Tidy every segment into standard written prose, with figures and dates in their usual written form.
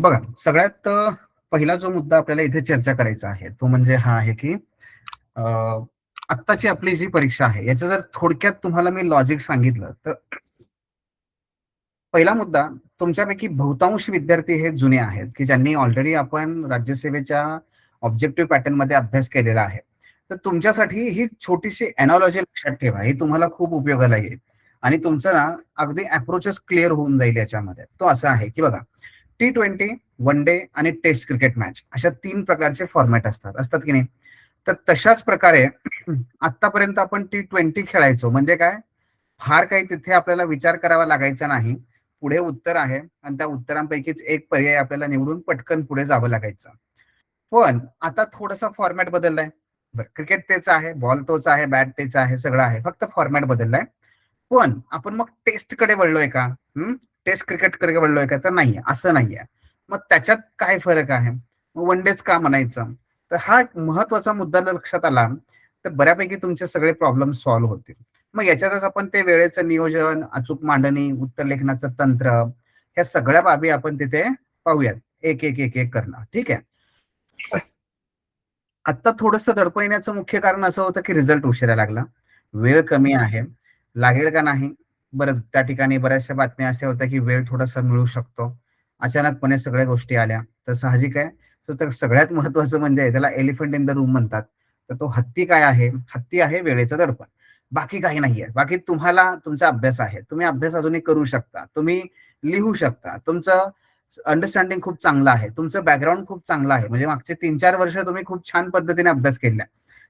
बघा, सगळ्यात पहिला जो मुद्दा आपल्याला इथे चर्चा करायचा आहे तो म्हणजे हा आहे की आत्ताची आपली जी परीक्षा आहे याचं जर थोडक्यात तुम्हाला मी लॉजिक सांगितलं तर पहिला मुद्दा, तुमच्यापैकी बहुतांश विद्यार्थी हे जुने आहेत की ज्यांनी ऑलरेडी आपण राज्यसेवेच्या ऑब्जेक्टिव्ह पॅटर्न मध्ये अभ्यास केलेला आहे. तर तुमच्यासाठी ही छोटीशी एनॉलॉजी लक्षात ठेवा, ही तुम्हाला खूप उपयोगाला येईल आणि तुमचं ना अगदी अप्रोचच क्लिअर होऊन जाईल याच्यामध्ये. तो असा आहे की बघा, T20, वन डे आणि टेस्ट क्रिकेट मॅच अशा 3 प्रकारचे फॉर्मॅट असतात की नाही. तर तशाच प्रकारे आतापर्यंत आपण T20 खेळायचो. म्हणजे काय, फार काही तिथे आपल्याला विचार करावा लागायचा नाही. पुढे उत्तर आहे आणि त्या उत्तरांपैकीच एक पर्याय आपल्याला निवडून पटकन पुढे जावं लागायचं. पण आता थोडासा फॉर्मॅट बदललाय. क्रिकेट तेच आहे, बॉल तोच आहे, बॅट तेच आहे, सगळं आहे, फक्त फॉर्मॅट बदललाय. पण आपण मग टेस्ट कडे वळलोय का? टेस्ट क्रिकेट कडे वळलोय का? तर नाहीये, असं नाहीये. मग त्याच्यात काय फरक आहे? मग वन डेच का म्हणायचं? तर हा एक महत्वाचा मुद्दा लक्षात आला तर बऱ्यापैकी तुमचे सगळे प्रॉब्लेम सॉल्व्ह होतील. मग याच्यातच आपण ते वेळेचं नियोजन, अचूक मांडणी, उत्तर लेखनाचं तंत्र, ह्या सगळ्या बाबी आपण तिथे पाहूयात, एक एक एक एक करणं. ठीक आहे. आता थोडंसं दडपण येण्याचं मुख्य कारण असं होतं की रिझल्ट उशिरा लागला, वेळ कमी आहे, लागेल का नाही. बरं, त्या ठिकाणी बऱ्याचशा बातम्या अशा होत्या की वेळ थोडासा मिळू शकतो, अचानकपणे सगळ्या गोष्टी आल्या तर साहजिक आहे. तर सगळ्यात महत्वाचं म्हणजे त्याला एलिफंट इन द रूम म्हणतात. तर तो हत्ती काय आहे? हत्ती आहे वेळेचं दडपण, बाकी काही नाहीये. बाकी तुम्हाला तुमचा अभ्यास आहे, तुम्ही अभ्यास अजूनही करू शकता, तुम्ही लिहू शकता, तुमचं अंडरस्टँडिंग खूप चांगलं आहे, तुमचं बॅकग्राऊंड खूप चांगलं आहे, म्हणजे मागचे 3-4 वर्ष तुम्ही खूप छान पद्धतीने अभ्यास केला.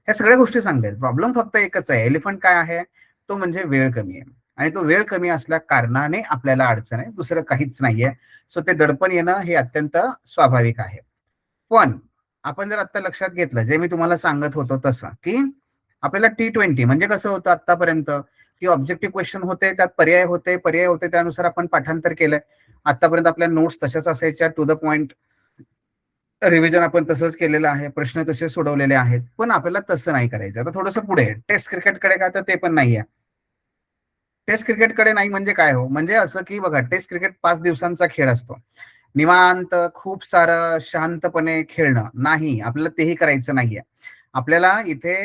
ह्या सगळ्या गोष्टी चांगल्या आहेत. प्रॉब्लेम फक्त एकच आहे, एलिफंट काय आहे? तो म्हणजे वेळ कमी आहे. आणि तो वेळ कमी असल्या कारणाने आपल्याला अडचण आहे, दुसरं काहीच नाहीये. सो ते दडपण येणं हे अत्यंत स्वाभाविक आहे. पण आपण जर आता लक्षात घेतलं, जे मी तुम्हाला सांगत होतो तसं, की आपल्याला T20 म्हणजे कसं होतं आतापर्यंत, की ऑब्जेक्टिव्ह क्वेश्चन होते, त्यात पर्याय होते, त्यानुसार आपण पाठांतर केलंय. आतापर्यंत आपल्या नोट्स तशाच असायच्या, टू द पॉइंट. रिव्हिजन आपण तसंच केलेलं आहे, प्रश्न तसे सोडवलेले आहेत. पण आपल्याला तसं नाही करायचं. आता थोडंसं पुढे टेस्ट क्रिकेटकडे का, तर ते पण नाहीये. टेस्ट क्रिकेटकडे नाही म्हणजे काय हो, म्हणजे असं की बघा, टेस्ट क्रिकेट 5 दिवसांचा खेळ असतो. निवांत खूप सारं शांतपणे खेळणं नाही, आपल्याला तेही करायचं नाहीये. आपल्याला इथे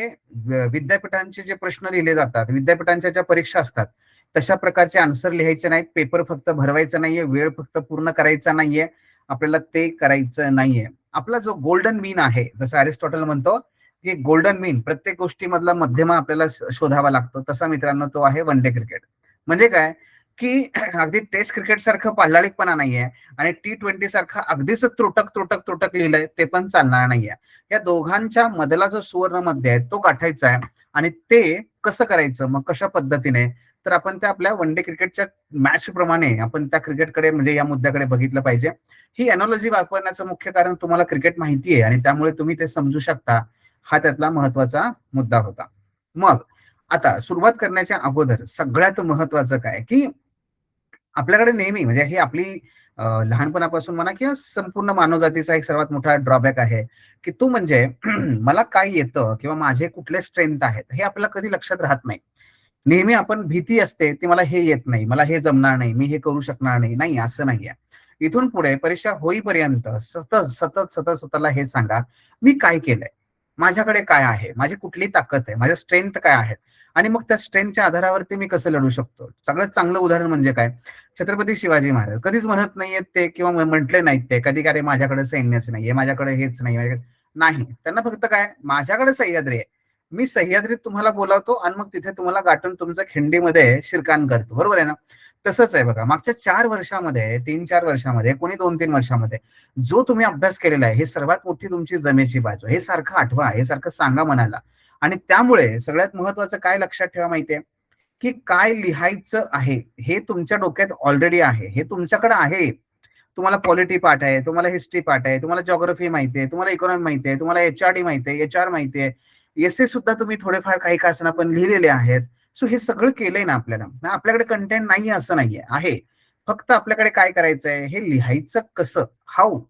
विद्यापीठांचे जे प्रश्न लिहिले जातात, विद्यापीठांच्या ज्या परीक्षा असतात, तशा प्रकारचे आन्सर लिहायचे नाहीत, पेपर फक्त भरवायचा नाहीये, वेळ फक्त पूर्ण करायचा नाहीये, आपल्याला ते करायचं नाहीये. आपला जो गोल्डन मीन आहे, जसं अरिस्टॉटल म्हणतो की गोल्डन मीन, प्रत्येक गोष्टीमधला मध्यमा आपल्याला शोधावा लागतो, तसा मित्रांनो तो आहे वन डे क्रिकेट. म्हणजे काय, की अगदी टेस्ट क्रिकेट सारखं पाल्लाळिकपणा नाहीये आणि T20 सारखं अगदीच त्रोटक त्रोटक त्रोटक लिहिलंय ते पण चालणार नाहीये. या दोघांच्या मधला जो सुवर्ण मध्य आहे तो गाठायचा आहे. आणि ते कसं करायचं, मग कशा पद्धतीने, तर आपण त्या आपल्या वन डे क्रिकेटच्या मॅच प्रमाणे आपण त्या क्रिकेटकडे, म्हणजे या मुद्द्याकडे बघितलं पाहिजे. ही एनॉलॉजी वापरण्याचं मुख्य कारण तुम्हाला क्रिकेट माहिती आहे आणि त्यामुळे तुम्ही ते समजू शकता, हा त्यातला महत्वाचा मुद्दा होता. मग आता सुरुवात करण्याच्या अगोदर सगळ्यात महत्वाचं काय, की आपल्याकडे नेहमी, म्हणजे ही आपली लहानपणापासून म्हणा किंवा संपूर्ण मानवजातीचा एक सर्वात मोठा ड्रॉबॅक आहे, की तो म्हणजे मला काय येतं किंवा माझे कुठले स्ट्रेंथ आहेत हे आपल्याला कधी लक्षात राहत नाही. नेहमी आपण भीती असते, ती मला हे येत नाही, मला हे जमणार नाही, मी हे करू शकणार नाही. नाही, असं नाहीये. इथून पुढे परीक्षा होईपर्यंत सतत सतत सतत स्वतःला हे सांगा, मी काय केलंय, माझ्याकडे काय आहे, माझी कुठली ताकद आहे, माझ्या स्ट्रेंथ काय आहेत, आणि मग त्या स्ट्रेंथच्या आधारावरती मी कसं लढू शकतो. सगळ्यात चांगलं उदाहरण म्हणजे काय, छत्रपती शिवाजी महाराज कधीच म्हणत नाहीयेत ते, किंवा म्हटले नाहीत ते कधी, काय माझ्याकडे सैन्यच नाहीये, माझ्याकडे हेच नाही. नाही, त्यांना फक्त काय, माझ्याकडे सह्याद्री आहे, मी सह्याद्रीत तुम्हाला बोलावतो आणि मग तिथे तुम्हाला गाठून तुमच्या खिंडीमध्ये शिरकान करतो. बरोबर आहे ना? तसंच आहे बघा, मागच्या 4 वर्षामध्ये, 3-4 वर्षामध्ये, कोणी 2-3 वर्षामध्ये जो तुम्ही अभ्यास केलेला आहे, हे सर्वात मोठी तुमची जमेची बाजू. हे सारखं आठवा, हे सारखं सांगा मनाला. आणि त्यामुळे सगळ्यात महत्वाचं काय लक्षात ठेवा माहितीये, की काय लिहायचं आहे हे तुमच्या डोक्यात ऑलरेडी आहे, हे तुमच्याकडे आहे. तुम्हाला पॉलिटी पाठ आहे, तुम्हाला हिस्ट्री पाठ आहे, तुम्हाला जॉग्राफी माहिती आहे, तुम्हाला इकॉनॉमी माहिती आहे, तुम्हाला HRD माहिती आहे, HR माहिती आहे, एसे सुद्धा तुम्ही थोडेफार काही का असना पण लिहिलेले आहेत. सो हे सगळं केलंय ना आपल्याला. आपल्याकडे कंटेंट नाहीये असं नाहीये, आहे. फक्त आपल्याकडे काय करायचंय, हे लिहायचं कसं, हाऊ,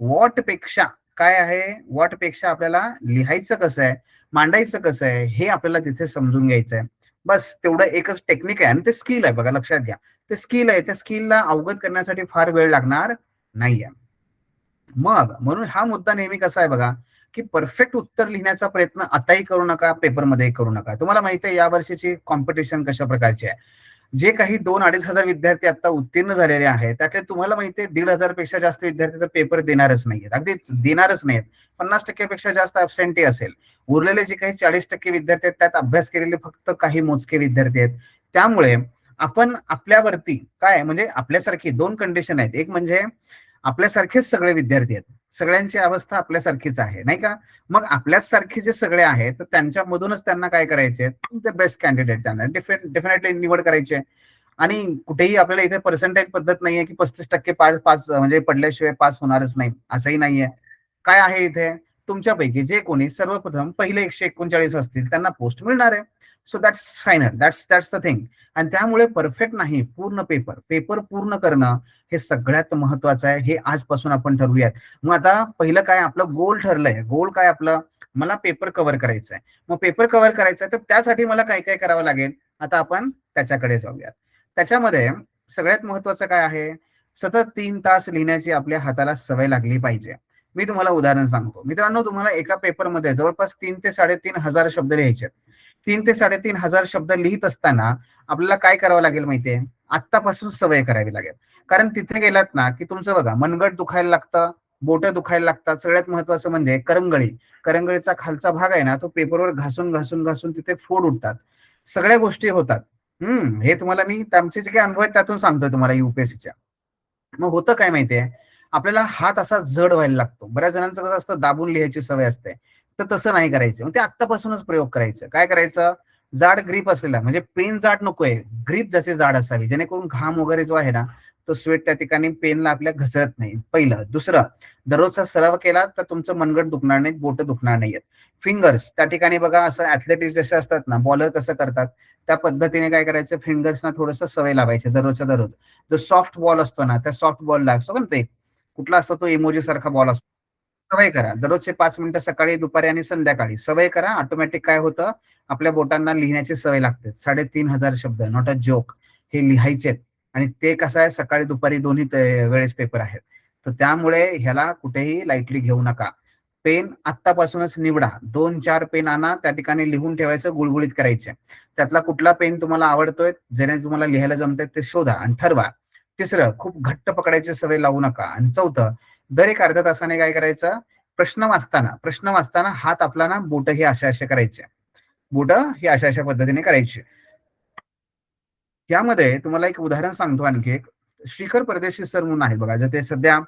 व्हॉट पेक्षा काय आहे, व्हॉट पेक्षा आपल्याला लिहायचं कसं आहे, मांडायचं कसं आहे, हे आपल्याला तिथे समजून घ्यायचंय. बस तेवढं एकच टेक्निक आहे आणि ते स्किल आहे, बघा लक्षात घ्या. ते स्किल आहे, त्या स्किलला अवगत करण्यासाठी फार वेळ लागणार नाहीये. मग म्हणून हा मुद्दा नेहमी कसा आहे बघा, की परफेक्ट उत्तर लिहिण्याचा प्रयत्न आताही करू नका, पेपरमध्ये करू नका. तुम्हाला माहिती आहे या वर्षीची कॉम्पिटिशन कशा प्रकारची आहे. जे काही 2,000-2,500 विद्यार्थी आता उत्तीर्ण झालेले आहेत, त्यातले तुम्हाला माहिती आहे 1,500 पेक्षा जास्त विद्यार्थी तर पेपर देणारच नाहीयेत. अगदी देणारच नाहीत. 50% पेक्षा जास्त अब्सेंटी असेल. उरलेले जे काही 40% विद्यार्थी आहेत, त्यात अभ्यास केलेले फक्त काही मोजके विद्यार्थी आहेत. त्यामुळे आपण आपल्यावरती काय म्हणजे आपल्यासारखी 2 कंडिशन आहेत. एक म्हणजे आपल्यासारखेच सगळे विद्यार्थी आहेत. सगळ्यांची अवस्था आपल्यासारखीच आहे, नाही का? मग आपल्याच सारखे जे सगळे आहेत, तर त्यांच्यामधूनच त्यांना काय करायचे द बेस्ट कॅन्डिडेट त्यांना डेफिनेटली निवड करायची आहे. आणि कुठेही आपल्याला इथे पर्सेंटेज पद्धत नाहीये, की 35% पास पास म्हणजे पडल्याशिवाय पास होणारच नाही, असंही नाहीये. काय आहे इथे? तुमच्यापैकी जे कोणी सर्वप्रथम पहिले 139 असतील त्यांना पोस्ट मिळणार आहे. So that's final. That's the thing. आणि त्यामुळे परफेक्ट नाही, पूर्ण पेपर पूर्ण करणं हे सगळ्यात महत्वाचं आहे. हे आजपासून आपण ठरवूयात. मग आता पहिलं काय आपलं गोल ठरलंय. गोल काय आपलं? मला पेपर कव्हर करायचा आहे. मग पेपर कव्हर करायचा आहे, तर त्यासाठी मला काय काय करावं लागेल? आता आपण त्याच्याकडे जाऊयात. त्याच्यामध्ये सगळ्यात महत्वाचं काय आहे? सतत 3 तास लिहिण्याची आपल्या हाताला सवय लागली पाहिजे. मी तुम्हाला उदाहरण सांगतो. मित्रांनो, तुम्हाला एका पेपरमध्ये जवळपास 3,000 ते 3,500 शब्द लिहायचे. 3,000 ते 3,500 शब्द लिहित असताना आपल्याला काय करावं लागेल माहितीये? आत्तापासून सवय करावी लागेल. कारण तिथे गेलात ना, की तुमचं बघा मनगट दुखायला लागतं, बोटं दुखायला लागतात. सगळ्यात महत्वाचं म्हणजे करंगळी. करंगळीचा खालचा भाग आहे ना, तो पेपरवर घासून घासून घासून तिथे फोड उठतात. सगळ्या गोष्टी होतात. हे तुम्हाला मी आमचे जे काही अनुभव आहेत त्यातून सांगतोय तुम्हाला युपीएससीच्या. मग होतं काय माहितीये? आपल्याला हात असा जड व्हायला लागतो. बऱ्याच जणांचं कसं असतं दाबून लिहायची सवय असते. तर तसं नाही करायचं. मग ते आत्तापासूनच प्रयोग करायचं. काय करायचं? जाड ग्रीप असलेला म्हणजे पेन जाड नकोय. ग्रीप जशी जाड असावी जेणेकरून घाम वगैरे जो आहे ना, तो स्वेट त्या ठिकाणी पेनला आपल्या घसरत नाही. पहिलं. दुसरं, दररोजचा सराव केला तर तुमचं मनगट दुखणार नाही, बोटं दुखणार नाहीयेत. फिंगर्स त्या ठिकाणी बघा असं ऍथलेटिक्स जसे असतात ना, बॉलर कसं करतात, त्या पद्धतीने काय करायचं फिंगर्सना थोडंसं सवय लावायची दररोजच्या दररोज. जो सॉफ्ट बॉल असतो ना, त्या सॉफ्ट बॉलला असतो ना ते कुठला असतो तो इमोजी सारखा बॉल असतो. सवय करा. दररोजचे 5 मिनिटं सकाळी, दुपारी आणि संध्याकाळी सवय करा. ऑटोमॅटिक काय होतं, आपल्या बोटांना लिहिण्याची सवय लागते. 3,500 शब्द नॉट अ जोक हे लिहायचेत. आणि ते कसं आहे सकाळी दुपारी दोन्ही वेळेस पेपर आहेत. तर त्यामुळे ह्याला कुठेही लाईटली घेऊ नका. पेन आत्तापासूनच निवडा. 2-4 पेन आणा, त्या ठिकाणी लिहून ठेवायचं, गुळगुळीत करायचे. त्यातला कुठला पेन तुम्हाला आवडतोय, ज्याने तुम्हाला लिहायला जमतंय ते शोधा आणि ठरवा. तिसरं, खूप घट्ट पकडायची सवय लावू नका. आणि चौथं, दर एक अर्ध्या तासाने काय करायचं, प्रश्न वाचताना हात आपला ना बोट हे असे करायचे. बोट हे अशा पद्धतीने करायचे. यामध्ये तुम्हाला एक उदाहरण सांगतो आणखी एक. श्रीकर परदेशी सर म्हणून आहेत बघा, जे ते सध्या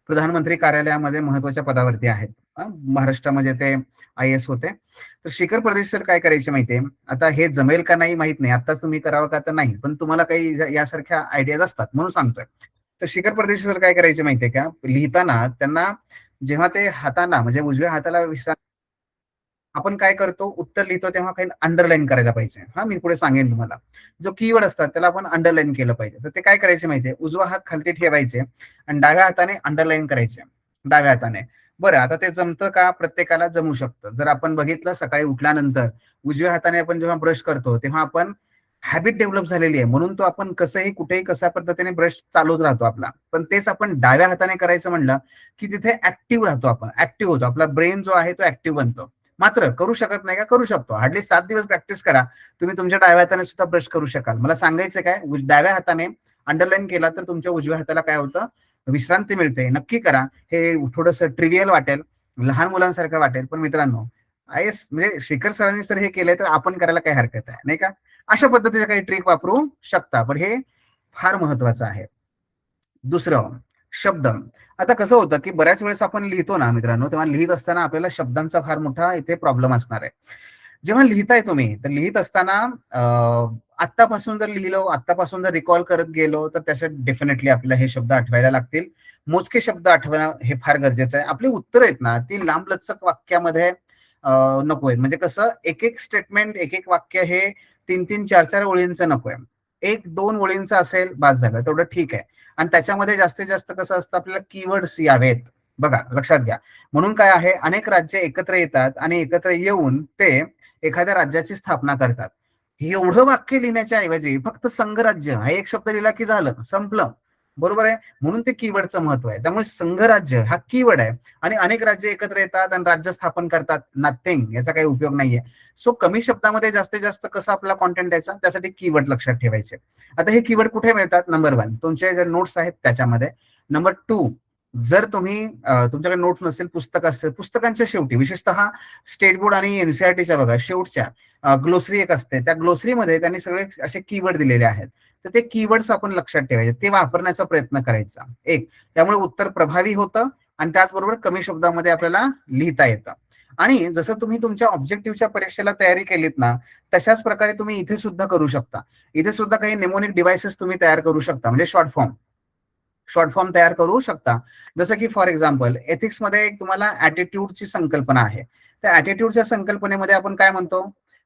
प्रधानमंत्री कार्यालयामध्ये महत्वाच्या पदावरती आहेत. महाराष्ट्रामध्ये ते IAS होते. तर श्रीकर परदेशी सर काय करायचे माहितीये, आता हे जमेल का नाही माहित नाही, आताच तुम्ही करावं का तर नाही, पण तुम्हाला काही यासारख्या आयडियाज असतात म्हणून सांगतोय. तर श्रीकर परदेशी सर काय करायचे माहितीये का, लिहिताना त्यांना जेव्हा ते हाताना म्हणजे उजव्या हाताला आपण काय करतो उत्तर लिहितो तेव्हा काही अंडरलाईन करायला पाहिजे. हा मी पुढे सांगेन तुम्हाला. जो कीवर्ड असतात त्याला आपण अंडरलाईन केलं पाहिजे. तर ते काय करायचे माहितीये, उजवा हात खालती ठेवायचे आणि डाव्या हाताने अंडरलाईन करायचे. डाव्या हाताने. बरं, आता ते जमतं का? प्रत्येकाला जमू शकतं. जर आपण बघितलं सकाळी उठल्यानंतर उजव्या हाताने आपण जेव्हा ब्रश करतो तेव्हा आपण हॅबिट डेव्हलप झालेली आहे म्हणून तो आपण कसंही कुठेही कशा पद्धतीने ब्रश चालूच राहतो आपला. पण तेच आपण डाव्या हाताने करायचं म्हणलं की तिथे ऍक्टिव्ह राहतो आपण, ऍक्टिव्ह होतो. आपला ब्रेन जो आहे तो ऍक्टिव्ह बनतो. मात्र करू शकत नाही का? करू शकतो. हार्डली 7 दिवस प्रॅक्टिस करा. तुम्ही तुमच्या डाव्या हाताने सुद्धा ब्रश करू शकाल. मला सांगायचं काय, डाव्या हाताने अंडरलाईन केला तर तुमच्या उजव्या हाताला काय होतं, विश्रांती मिळते. नक्की करा. हे थोडंसं ट्रिव्हियल वाटेल, लहान मुलांसारखं वाटेल, पण मित्रांनो IAS म्हणजे शेखर सरांनी सर हे केलंय तर आपण करायला काही हरकत आहे नाही का? अशा पद्धतीचे काही ट्रिक वापरू शकता, पण हे फार महत्वाचं आहे. दुसरं, शब्द. आता कसं होतं की बऱ्याच वेळेस आपण लिहितो ना मित्रांनो, तेव्हा लिहित असताना आपल्याला शब्दांचा फार मोठा इथे प्रॉब्लेम असणार आहे. जेव्हा लिहिताय तुम्ही तर लिहित असताना आत्तापासून जर लिहिलो, आत्तापासून जर रिकॉल करत गेलो तर त्याच्यात डेफिनेटली आपल्याला हे शब्द आठवायला लागतील. मोजके शब्द आठवणं हे फार गरजेचं आहे. आपली उत्तर आहेत ना ती लांबलचक वाक्यामध्ये नको आहेत. म्हणजे कसं एक एक स्टेटमेंट, एक एक वाक्य हे 3-3, 4-4 ओळींचं नकोय. 1-2 ओळींचं असेल बास झालं, तेवढं ठीक आहे. आणि त्याच्यामध्ये जास्तीत जास्त कसं असतं, आपल्याला कीवर्ड्स यावेत. बघा लक्षात घ्या. म्हणून काय आहे, अनेक राज्य एकत्र येतात आणि एकत्र येऊन ते एखाद्या राज्याची स्थापना करतात. हे एवढं वाक्य लिहिण्याच्या ऐवजी फक्त संघराज्य हा एक शब्द लिहिला की झालं, संपलं. बरोबर आहे. म्हणून ते कीवर्डचं महत्व आहे. त्यामुळे संघराज्य हा कीवर्ड आहे आणि अनेक राज्य एकत्र येतात आणि राज्य स्थापन करतात. नथिंग, याचा काही उपयोग नाहीये. सो कमी शब्दामध्ये जास्तीत जास्त कसा आपला कॉन्टेंट द्यायचा, त्यासाठी कीवर्ड लक्षात ठेवायचे. आता हे कीवर्ड कुठे मिळतात? नंबर 1 तुमचे जर नोट्स आहेत त्याच्यामध्ये. नंबर 2, जर तुम्ही तुमच्याकडे नोट नसेल, पुस्तक असेल, पुस्तकांच्या शेवटी विशेषतः स्टेट बोर्ड आणि एनसीईआरटीच्या बघा शेवटच्या ग्लोसरी एक असते, त्या ग्लोसरीमध्ये त्यांनी सगळे असे कीवर्ड दिलेले आहेत. तर ते कीवर्ड्स आपण लक्षात ठेवायचे, ते वापरण्याचा प्रयत्न करायचा. एक, त्यामुळे उत्तर प्रभावी होतं आणि त्याचबरोबर कमी शब्दामध्ये आपल्याला लिहिता येतं. आणि जसं तुम्ही तुमच्या ऑब्जेक्टिव्हच्या परीक्षेला तयारी केलीत ना, तशाच प्रकारे तुम्ही इथे सुद्धा करू शकता. इथे सुद्धा काही नेमोनिक डिव्हाइसेस तुम्ही तयार करू शकता, म्हणजे शॉर्ट फॉर्म तयार करू शकता. जसं की फॉर एक्झाम्पल एथिक्समध्ये एक तुम्हाला ऍटिट्यूडची संकल्पना आहे. त्या ऍटिट्यूडच्या संकल्पनेमध्ये आपण काय म्हणतो,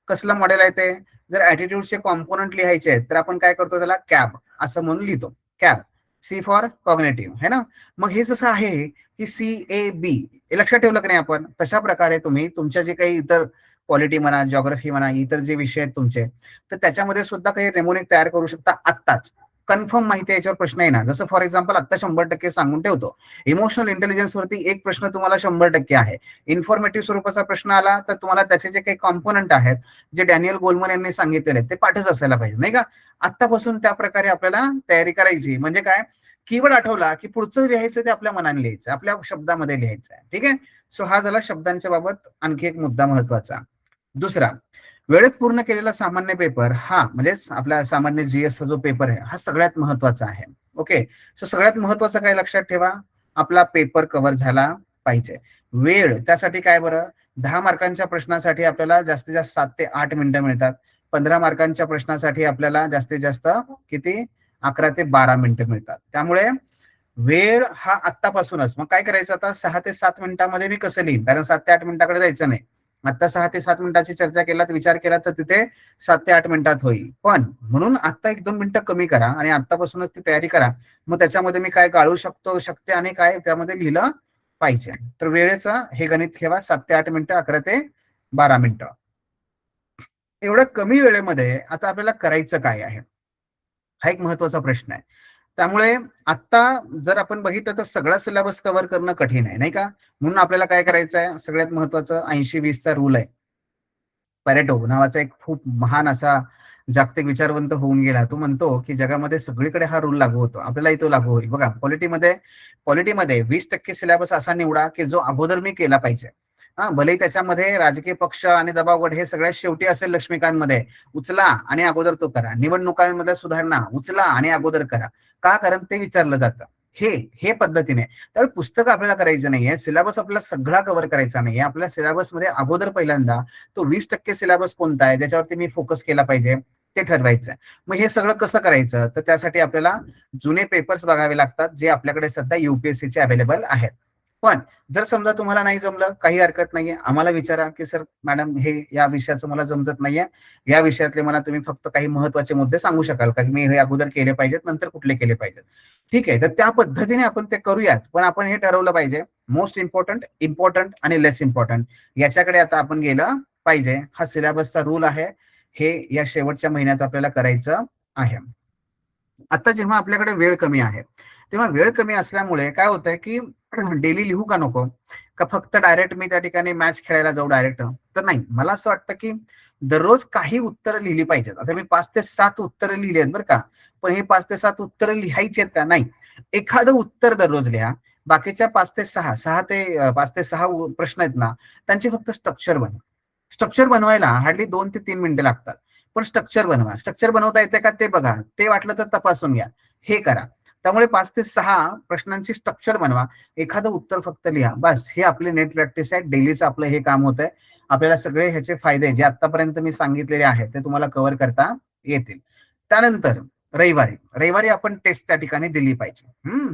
कसलं मॉडेल आहे ते? जर ऍटिट्यूडचे कॉम्पोनंट लिहायचे आहेत तर आपण काय करतो, त्याला कॅब असं म्हणून लिहितो. कॅब, सी फॉर कॉग्नेटिव्ह, है ना. मग हे जसं आहे की CAB, हे लक्षात ठेवलं की नाही आपण, तशा प्रकारे तुम्ही तुमच्या जे काही इतर पॉलिटी म्हणा, जॉग्राफी म्हणा, इतर जे विषय आहेत तुमचे, तर त्याच्यामध्ये सुद्धा काही नेमोनिक तयार करू शकता आत्ताच. कन्फर्म माहिती याच्यावर प्रश्न येणार. जसं फॉर एक्झाम्पल आता 100% सांगून ठेवतो, इमोशनल इंटेलिजन्स वरती एक प्रश्न तुम्हाला 100% आहे. इन्फॉर्मेटिव्ह स्वरूपाचा प्रश्न आला तर तुम्हाला त्याचे जे काही कॉम्पोनंट आहेत, जे डॅनियल गोलमन यांनी सांगितलेले ते पाठच असायला पाहिजे, नाही का. आतापासून त्या प्रकारे आपल्याला तयारी करायची. म्हणजे काय, कीवर्ड आठवला की पुढचं लिहायचं ते आपल्या मनाने लिहायचं, आपल्या शब्दामध्ये लिहायचं आहे. ठीक आहे. सो हा झाला शब्दांच्या बाबत आणखी एक मुद्दा महत्वाचा. दुसरा, वेळेत पूर्ण केलेला सामान्य पेपर, हा म्हणजे आपला सामान्य GS चा जो पेपर आहे, हा सगळ्यात महत्वाचा आहे. ओके. सो सगळ्यात महत्वाचं काय लक्षात ठेवा, आपला पेपर कव्हर झाला पाहिजे. वेळ त्यासाठी काय बरं, 10 मार्कांच्या प्रश्नासाठी आपल्याला जास्तीत जास्त 7 ते 8 मिनिटं मिळतात. 15 मार्कांच्या प्रश्नासाठी आपल्याला जास्तीत जास्त किती, 11 ते 12 मिनिटं मिळतात. त्यामुळे वेळ हा आत्तापासूनच, मग काय करायचं आता, 6 ते 7 मिनिटांमध्ये मी कसं लिहीन, कारण 7 ते 8 मिनिटाकडे जायचं नाही. आता 6 ते 7 मिनिटाची चर्चा केलात, विचार केला तर तिथे 7 ते 8 मिनिटात होईल. पण म्हणून आता 1-2 मिनिटं कमी करा आणि आतापासूनच ती तयारी करा. मग त्याच्यामध्ये मी काय गाळू शकते आणि काय त्यामध्ये लिहिलं पाहिजे. तर वेळेचं हे गणित ठेवा, 7 ते 8 मिनिटं, 11 ते 12 मिनिटं. एवढ्या कमी वेळेमध्ये आता आपल्याला करायचं काय आहे, हा एक महत्वाचा प्रश्न आहे. त्यामुळे आता जर आपण बघितलं तर सगळा सिलेबस कव्हर करणं कठीण आहे, नाही का. म्हणून आपल्याला काय करायचं आहे, सगळ्यात महत्वाचं 80-20 चा रूल आहे. पॅरेटो नावाचा एक खूप महान असा जागतिक विचारवंत होऊन गेला. तो म्हणतो की जगामध्ये सगळीकडे हा रूल लागू होतो, आपल्यालाही तो लागू होईल. बघा, पॉलिटीमध्ये 20% सिलेबस असा निवडा की जो अगोदर मी केला पाहिजे. हा, भलेही त्याच्यामध्ये राजकीय पक्ष आणि दबावगट हे सगळ्यात शेवटी असेल, लक्ष्मीकांतमध्ये उचला आणि अगोदर तो करा. निवडणुकांमध्ये सुधारणा उचला आणि अगोदर करा. का? कारण ते विचारलं जातं. हे हे पद्धतीने. त्यामुळे पुस्तक आपल्याला करायचं नाहीये, सिलेबस आपल्याला सगळा कव्हर करायचा नाहीये. आपल्या सिलेबसमध्ये अगोदर पहिल्यांदा तो 20% सिलेबस कोणता आहे ज्याच्यावरती मी फोकस केला पाहिजे ते ठरवायचं. मग हे सगळं कसं करायचं, तर त्यासाठी आपल्याला जुने पेपर्स बघावे लागतात, जे आपल्याकडे सध्या UPSC चे अवेलेबल आहेत. पण जर समजा तुम्हाला नाही जमलं, काही हरकत नाहीये, आम्हाला विचारा की सर मॅडम हे या विषयाचं मला जमत नाहीये, या विषयातले मला तुम्ही फक्त काही महत्वाचे मुद्दे सांगू शकाल का, की मी हे अगोदर केले पाहिजेत, नंतर कुठले केले पाहिजेत. ठीक आहे, तर त्या पद्धतीने आपण ते करूयात. पण आपण हे ठरवलं पाहिजे, मोस्ट इम्पॉर्टंट, इम्पॉर्टंट आणि लेस इम्पॉर्टंट याच्याकडे आता आपण गेलं पाहिजे. हा सिलेबसचा रूल आहे, हे या शेवटच्या महिन्यात आपल्याला करायचं आहे. आता जेव्हा आपल्याकडे वेळ कमी आहे, तेव्हा वेळ कमी असल्यामुळे काय होतंय की डेली लिहू का नको, का फक्त डायरेक्ट मी त्या ठिकाणी मॅच खेळायला जाऊ डायरेक्ट, तर नाही. मला असं वाटतं की दररोज काही उत्तरं लिहिली पाहिजेत. आता मी 5 ते 7 उत्तरं लिहिली आहेत बरं का, पण हे 5 ते 7 उत्तरं लिहायची आहेत का? नाही. एखादं उत्तर दररोज लिहा. बाकीच्या 5 ते 6 5 ते 6 प्रश्न आहेत ना, त्यांचे फक्त स्ट्रक्चर बनवा. स्ट्रक्चर बनवायला हार्डली 2 ते 3 मिनिटं लागतात. पण स्ट्रक्चर बनवा. स्ट्रक्चर बनवता येते का ते बघा. ते वाटलं तर तपासून घ्या. हे करा. त्यामुळे 5 ते 6 प्रश्नांची स्ट्रक्चर बनवा. एखादं उत्तर फक्त लिहा. बस हे आपली नेट प्रॅक्टिस आहे. डेलीचं आपलं हे काम होतंय. आपल्याला सगळे ह्याचे फायदे जे आतापर्यंत मी सांगितलेले आहेत ते तुम्हाला कव्हर करता येतील. त्यानंतर रविवारी आपण टेस्ट त्या ठिकाणी दिली पाहिजे.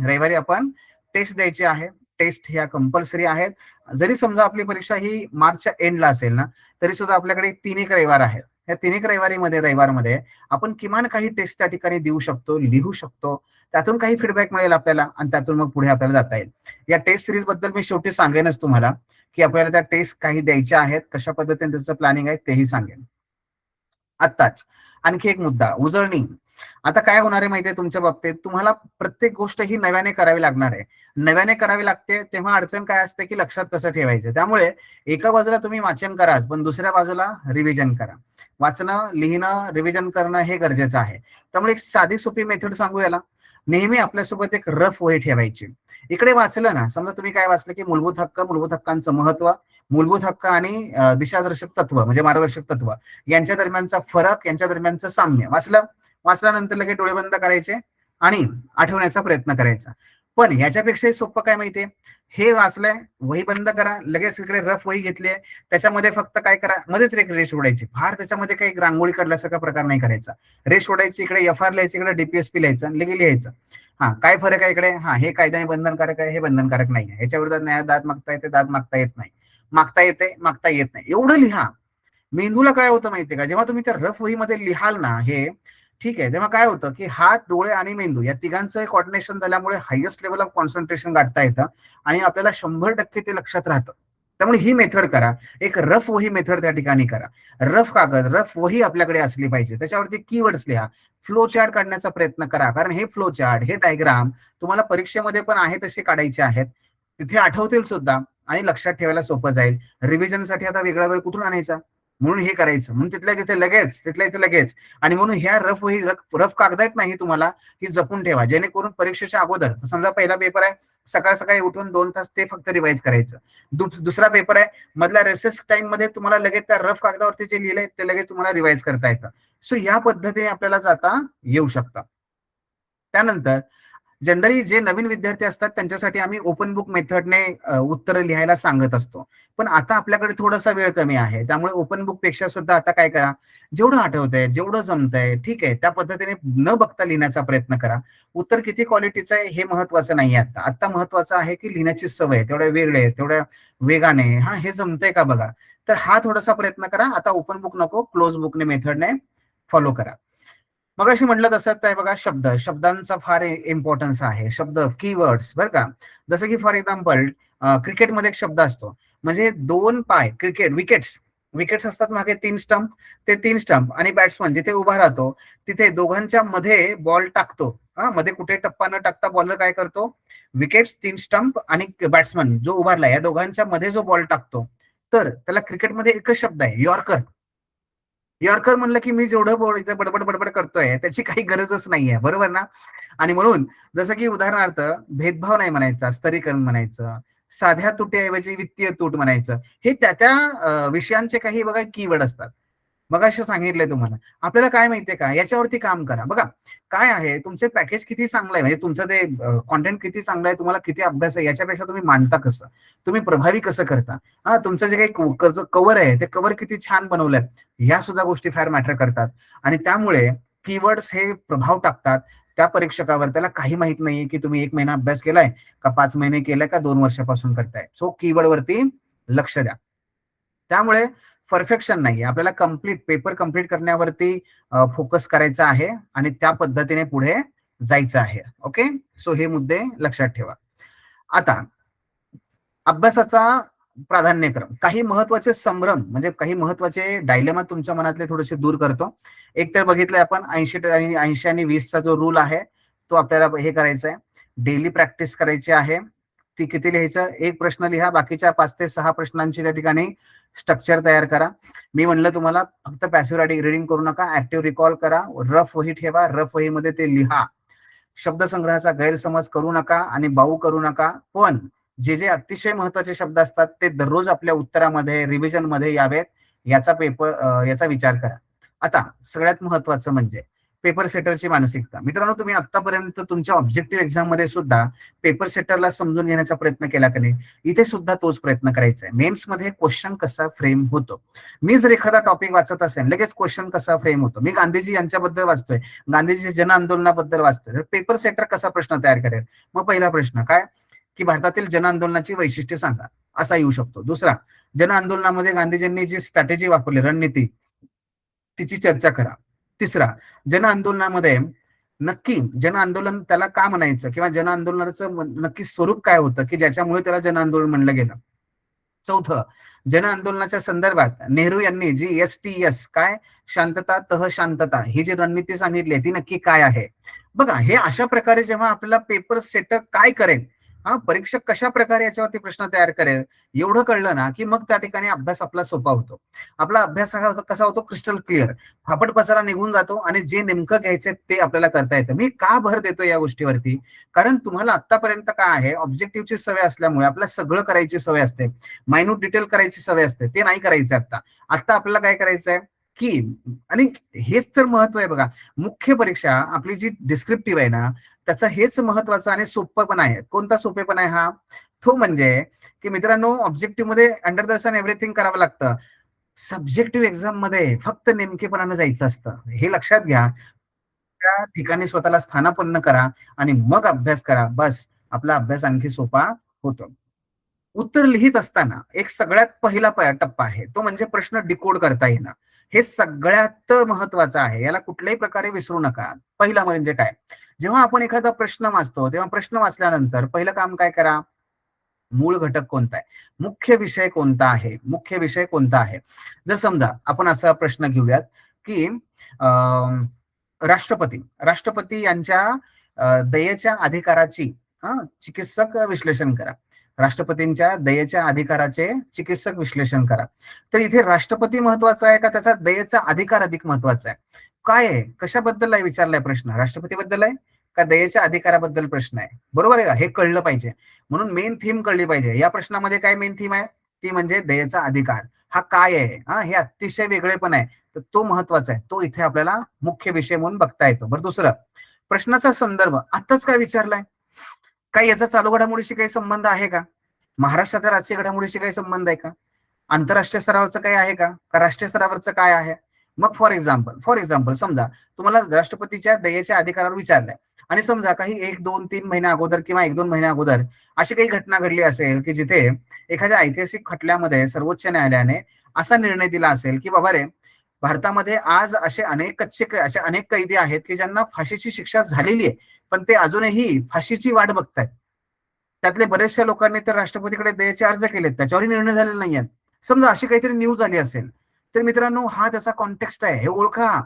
रविवारी आपण टेस्ट द्यायची आहे. टेस्ट ह्या कंपल्सरी आहेत. जरी समजा आपली परीक्षा ही मार्चच्या एंडला असेल ना, तरी सुद्धा आपल्याकडे 3 एक रविवार आहेत. या 3 एक रविवारमध्ये आपण किमान काही टेस्ट त्या ठिकाणी देऊ शकतो, लिहू शकतो. त्यातून काही फीडबॅक मिळेल आपल्याला आणि त्यातून मग पुढे आपल्याला जाता येईल. या टेस्ट सिरीज बद्दल मी शेवटी सांगेनच तुम्हाला, की आपल्याला त्या टेस्ट काही द्यायच्या आहेत, कशा पद्धतीने त्याचं प्लॅनिंग आहे तेही सांगेन. आत्ताच आणखी एक मुद्दा, उजळणी. आता काय होणार आहे माहितीये तुमच्या बाबतीत, तुम्हाला प्रत्येक गोष्ट ही नव्याने करावी लागणार आहे. नव्याने करावी लागते तेव्हा अडचण काय असते की लक्षात कसं ठेवायचं. त्यामुळे एका बाजूला तुम्ही वाचन करा, पण दुसऱ्या बाजूला रिव्हिजन करा. वाचणं, लिहिणं, रिव्हिजन करणं हे गरजेचं आहे. त्यामुळे एक साधी सोपी मेथड सांगू याला. नेहमी आपल्यासोबत एक रफ वही ठेवायची. इकडे वाचलं ना, समजा तुम्ही काय वाचलं की मूलभूत हक्क, मूलभूत हक्कांचं महत्व, मूलभूत हक्क आणि दिशादर्शक तत्व म्हणजे मार्गदर्शक तत्व यांच्या दरम्यानचा फरक, यांच्या दरम्यानचं साम्य वाचलं. वाचल्यानंतर लगेच डोळे बंद करायचे आणि आठवण्याचा प्रयत्न करायचा. पण ह्याच्यापेक्षाही सोपं काय माहितीये, हे वाचलंय, वही बंद करा, लगेच इकडे रफ वही घेतली, त्याच्यामध्ये फक्त काय करा, मध्येच एक रेष ओढायची. फार त्याच्यामध्ये काही रांगोळी काढल्यासारखा प्रकार नाही करायचा. रेष ओढायची, इकडे एफ आर लिहायचं, इकडे डीपीएसपी लिहायचं, लगे लिहायचं. हा काय फरक आहे इकडे, हा हे कायद्याने बंधनकारक आहे, हे बंधनकारक नाही आहे, ह्याच्या विरोधात न्याय दाद मागता येते, दाद मागता येत नाही, मागता येते, मागता येत नाही, एवढं लिहा. मेंदूला काय होतं माहितीये का, जेव्हा तुम्ही त्या रफ वहीमध्ये लिहाल ना हे, ठीक आहे, तेव्हा काय होतं की हात, डोळे आणि मेंदू या तिघांचं कॉर्डिनेशन झाल्यामुळे हायेस्ट लेवल ऑफ कॉन्सन्ट्रेशन गाठता येतं आणि आपल्याला 100% ते लक्षात राहतं. त्यामुळे ही मेथड करा, एक रफ वही मेथड त्या ठिकाणी करा. रफ कागद, रफ वही आपल्याकडे असली पाहिजे, त्याच्यावरती कीवर्ड्स लिहा, फ्लो चार्ट काढण्याचा प्रयत्न करा, कारण हे फ्लो चार्ट, हे डायग्राम तुम्हाला परीक्षेमध्ये पण आहे तसे काढायचे आहेत, तिथे आठवतील सुद्धा आणि लक्षात ठेवायला सोपं जाईल. रिव्हिजनसाठी आता वेगळा वेळ कुठून आणायचा, म्हणून हे करायचं, म्हणून तिथल्या तिथे लगेच, तिथल्या इथे लगेच. आणि म्हणून ह्या रफ वही, रफ कागदात नाही तुम्हाला ही जपून ठेवा, जेणेकरून परीक्षेच्या अगोदर, समजा पहिला पेपर आहे, सकाळ सकाळी उठून 2 तास ते फक्त रिवाइज करायचं. दुसरा पेपर आहे, मधल्या रेसेस टाइम मध्ये तुम्हाला लगेच त्या रफ कागदावरती जे लिहिलंय ते लगेच तुम्हाला रिवाइज करता येतं. सो या पद्धतीने आपल्याला जाता येऊ शकतं. त्यानंतर जनरली जे नवीन विद्यार्थी असतात त्यांच्यासाठी आम्ही ओपन बुक मेथडने उत्तर लिहायला सांगत असतो. पण आता आपल्याकडे थोडासा वेळ कमी आहे, त्यामुळे ओपन बुक पेक्षा सुद्धा आता काय करा, जेवढं आठवतंय, जेवढं जमतंय, ठीक आहे, त्या पद्धतीने न बघता लिहिण्याचा प्रयत्न करा. उत्तर किती क्वालिटीचं आहे हे महत्वाचं नाही. आता महत्वाचं आहे की लिहिण्याची सवय तेवढ्या वेगळे, तेवढ्या वेगाने, हा हे जमतंय का बघा. तर हा थोडासा प्रयत्न करा. आता ओपन बुक नको, क्लोज बुकने मेथडने फॉलो करा. मग अशी म्हटलं तसं आहे बघा, शब्दांचा फार इम्पॉर्टन्स आहे. शब्द, कीवर्ड्स बरं का. जसं की फॉर एक्झाम्पल क्रिकेटमध्ये एक शब्द असतो, म्हणजे 2 पाय, क्रिकेट, विकेट्स, विकेट्स असतात मागे 3 स्टंप, ते 3 स्टंप आणि बॅट्समन जिथे उभा राहतो तिथे दोघांच्या मध्ये बॉल टाकतो. हा, मध्ये कुठे टप्पा न टाकता बॉलर काय करतो, विकेट्स, 3 स्टंप आणि बॅट्समन जो उभारला या दोघांच्या मध्ये जो बॉल टाकतो, तर त्याला क्रिकेटमध्ये एकच शब्द आहे, यॉर्कर. यॉर्कर म्हणलं की मी जेवढं बडबड बडबड करतोय त्याची काही गरजच नाहीये, बरोबर ना. आणि म्हणून जसं की उदाहरणार्थ भेदभाव नाही म्हणायचा, स्तरीकरण म्हणायचं, साध्या तुटीऐवजी वित्तीय तूट म्हणायचं, हे त्या त्या विषयांचे काही बघा कीवर्ड असतात. मग असं सांगितलंय तुम्हाला, आपल्याला काय माहितीये का, याच्यावरती काम करा. बघा काय आहे, तुमचे पॅकेज किती चांगलं आहे, म्हणजे तुमचं ते कॉन्टेंट किती चांगलं आहे, तुम्हाला किती अभ्यास आहे, याच्यापेक्षा तुम्ही मांडता कसं, तुम्ही प्रभावी कसं करता, हा तुमचं जे काही कव्हर आहे ते कव्हर किती छान बनवलंय, ह्या सुद्धा गोष्टी फार मॅटर करतात. आणि त्यामुळे कीवर्ड्स हे प्रभाव टाकतात त्या परीक्षकावर. त्याला काही माहित नाहीये की तुम्ही 1 महिना अभ्यास केलाय का 5 महिने केलाय का 2 वर्षापासून करताय. सो कीवर्ड वरती लक्ष द्या. त्यामुळे परफेक्शन नाही, आपल्याला पेपर कम्प्लीट करण्यावरती फोकस करायचा आहे आणि त्या पद्धतीने पुढे जायचं आहे. ओके, सो हे मुद्दे लक्षात ठेवा. आता अभ्यासाचा प्राधान्यक्रम, काही महत्वाचे संभ्रम म्हणजे काही महत्वाचे डायलेमा तुमच्या मनातले थोडेसे दूर करतो. एक तर बघितलंय आपण 80 आणि 20चा जो रूल आहे तो आपल्याला हे करायचा आहे, डेली प्रॅक्टिस करायची आहे. ती किती लिहायचं, एक प्रश्न लिहा, बाकीच्या 5 ते 6 प्रश्नांची त्या ठिकाणी स्ट्रक्चर तयार करा. मी म्हणलं तुम्हाला फक्त पॅसिव्ह रिडिंग करू नका, ऍक्टिव्ह रिकॉल करा, रफ वही ठेवा, रफ वहीमध्ये ते लिहा. शब्दसंग्रहाचा गैरसमज करू नका आणि बाऊ करू नका. पण जे जे अतिशय महत्वाचे शब्द असतात ते दररोज आपल्या उत्तरामध्ये, रिव्हिजन मध्ये यावेत, याचा विचार करा. आता सगळ्यात महत्वाचं म्हणजे पेपर सेटरची मानसिकता. मित्रांनो, तुम्ही आतापर्यंत तुमच्या ऑब्जेक्टिव्ह एक्झाम मध्ये सुद्धा पेपर सेटरला समजून घेण्याचा प्रयत्न केला का नाही, इथे सुद्धा तोच प्रयत्न करायचा आहे. मेन्स मध्ये क्वेश्चन कसा फ्रेम होतो, मी जर एखादा टॉपिक वाचत असेल लगेच क्वेश्चन कसा फ्रेम होतो, मी गांधीजी यांच्याबद्दल वाचतोय, गांधीजी जन आंदोलनाबद्दल वाचतोय, तर पेपर सेटर कसा प्रश्न तयार करेल. मग पहिला प्रश्न काय की भारतातील जन आंदोलनाची वैशिष्ट्ये सांगा, असा येऊ शकतो. दुसरा, जन आंदोलनामध्ये गांधीजींनी जी स्ट्रॅटेजी वापरली, रणनीती, तिची चर्चा करा. तिसरा, जन आंदोलनामध्ये नक्की जन आंदोलन त्याला का म्हणायचं किंवा जन आंदोलनाचं नक्की स्वरूप काय होतं की ज्याच्यामुळे त्याला जन आंदोलन म्हणलं गेलं. चौथं, जन आंदोलनाच्या संदर्भात नेहरू यांनी जी STS काय शांतता तह शांतता ही जी रणनीती सांगितली ती नक्की काय आहे. बघा, हे अशा प्रकारे जेव्हा आपल्याला पेपर सेटर काय करेल, हा परीक्षक कशा प्रकारे याच्यावरती प्रश्न तयार करेल, एवढं कळलं ना की मग त्या ठिकाणी अभ्यास आपला सोपा होतो. आपला अभ्यास कसा होतो, क्रिस्टल क्लिअर, फापट पसारा निघून जातो आणि जे नेमकं घ्यायचंय ते आपल्याला करता येतं. मी का भर देतो या गोष्टीवरती, कारण तुम्हाला आतापर्यंत काय आहे, ऑब्जेक्टिव्हची सवय असल्यामुळे आपल्याला सगळं करायची सवय असते, मायन्यूट डिटेल करायची सवय असते, ते नाही करायचं. आता आता आपल्याला काय करायचंय की, आणि हेच तर महत्व आहे बघा, मुख्य परीक्षा आपली जी डिस्क्रिप्टिव्ह आहे ना, त्याचं हेच महत्वाचं आणि सोपं पण आहे. कोणता सोपेपण आहे हा, तो म्हणजे की मित्रांनो, ऑब्जेक्टिव्ह मध्ये अंडर द सन एव्हरीथिंग करावं लागतं, सब्जेक्टिव्ह एक्झाम मध्ये फक्त नेमकेपणानं जायचं असतं. हे लक्षात घ्या. त्या ठिकाणी स्वतःला स्थानापन्न करा आणि मग अभ्यास करा. बस, आपला अभ्यास आणखी सोपा होतो. उत्तर लिहित असताना एक सगळ्यात पहिला टप्पा आहे, तो म्हणजे प्रश्न डिकोड करता येणं. हे सगळ्यात महत्वाचं आहे, याला कुठल्याही प्रकारे विसरू नका. पहिला म्हणजे काय, जेव्हा आपण एखादा प्रश्न वाचतो तेव्हा प्रश्न वाचल्यानंतर पहिलं काम काय करा, मूळ घटक कोणता आहे, मुख्य विषय कोणता आहे, मुख्य विषय कोणता आहे. जर समजा आपण असा प्रश्न घेऊयात की राष्ट्रपती राष्ट्रपती यांच्या दयेच्या अधिकाराची चिकित्सक विश्लेषण करा. राष्ट्रपतींच्या दयेच्या अधिकाराचे चिकित्सक विश्लेषण करा. तर इथे राष्ट्रपती महत्वाचा आहे का त्याचा दयेचा अधिकार अधिक महत्वाचा आहे, काय आहे, कशाबद्दल आहे विचारलाय प्रश्न, राष्ट्रपतीबद्दल आहे का दयेच्या अधिकाराबद्दल प्रश्न आहे. बरोबर आहे का, हे कळलं पाहिजे. म्हणून मेन थीम कळली पाहिजे. या प्रश्नामध्ये काय मेन थीम आहे, ती म्हणजे दयेचा अधिकार हा काय आहे, हे अतिशय वेगळे पण आहे, तर तो महत्वाचा आहे, तो इथे आपल्याला मुख्य विषय म्हणून बघता येतो. बरं, दुसरं, प्रश्नाचा संदर्भ आताच काय विचारलाय, काय याचा चालू घडामोडीशी काही संबंध आहे का, महाराष्ट्राच्या राजकीय घडामोडीशी काही संबंध आहे का, आंतरराष्ट्रीय स्तरावरचं काय आहे का राष्ट्रीय स्तरावरचं काय आहे. मग फॉर एक्झाम्पल समजा तुम्हाला राष्ट्रपतीच्या दयेच्या अधिकारावर विचारलंय आणि समजा काही 1-2-3 महिन्या अगोदर किंवा 1-2 महिन्या अगोदर अशी काही घटना घडली असेल की जिथे एखाद्या ऐतिहासिक खटल्यामध्ये सर्वोच्च न्यायालयाने असा निर्णय दिला असेल की बाबा रे, भारतामध्ये आज असे अनेक कैदी आहेत की ज्यांना फाशीची शिक्षा झालेली आहे, पण ते अजूनही फाशीची वाट बघतायत. त्यातले बरेचशा लोकांनी तर राष्ट्रपतीकडे दयेचे अर्ज केलेत, त्याच्यावरही निर्णय झालेले नाहीयेत. समजा अशी काहीतरी न्यूज आली असेल, तर मित्रांनो हा त्याचा कॉन्टेक्स्ट आहे, हे ओळखा.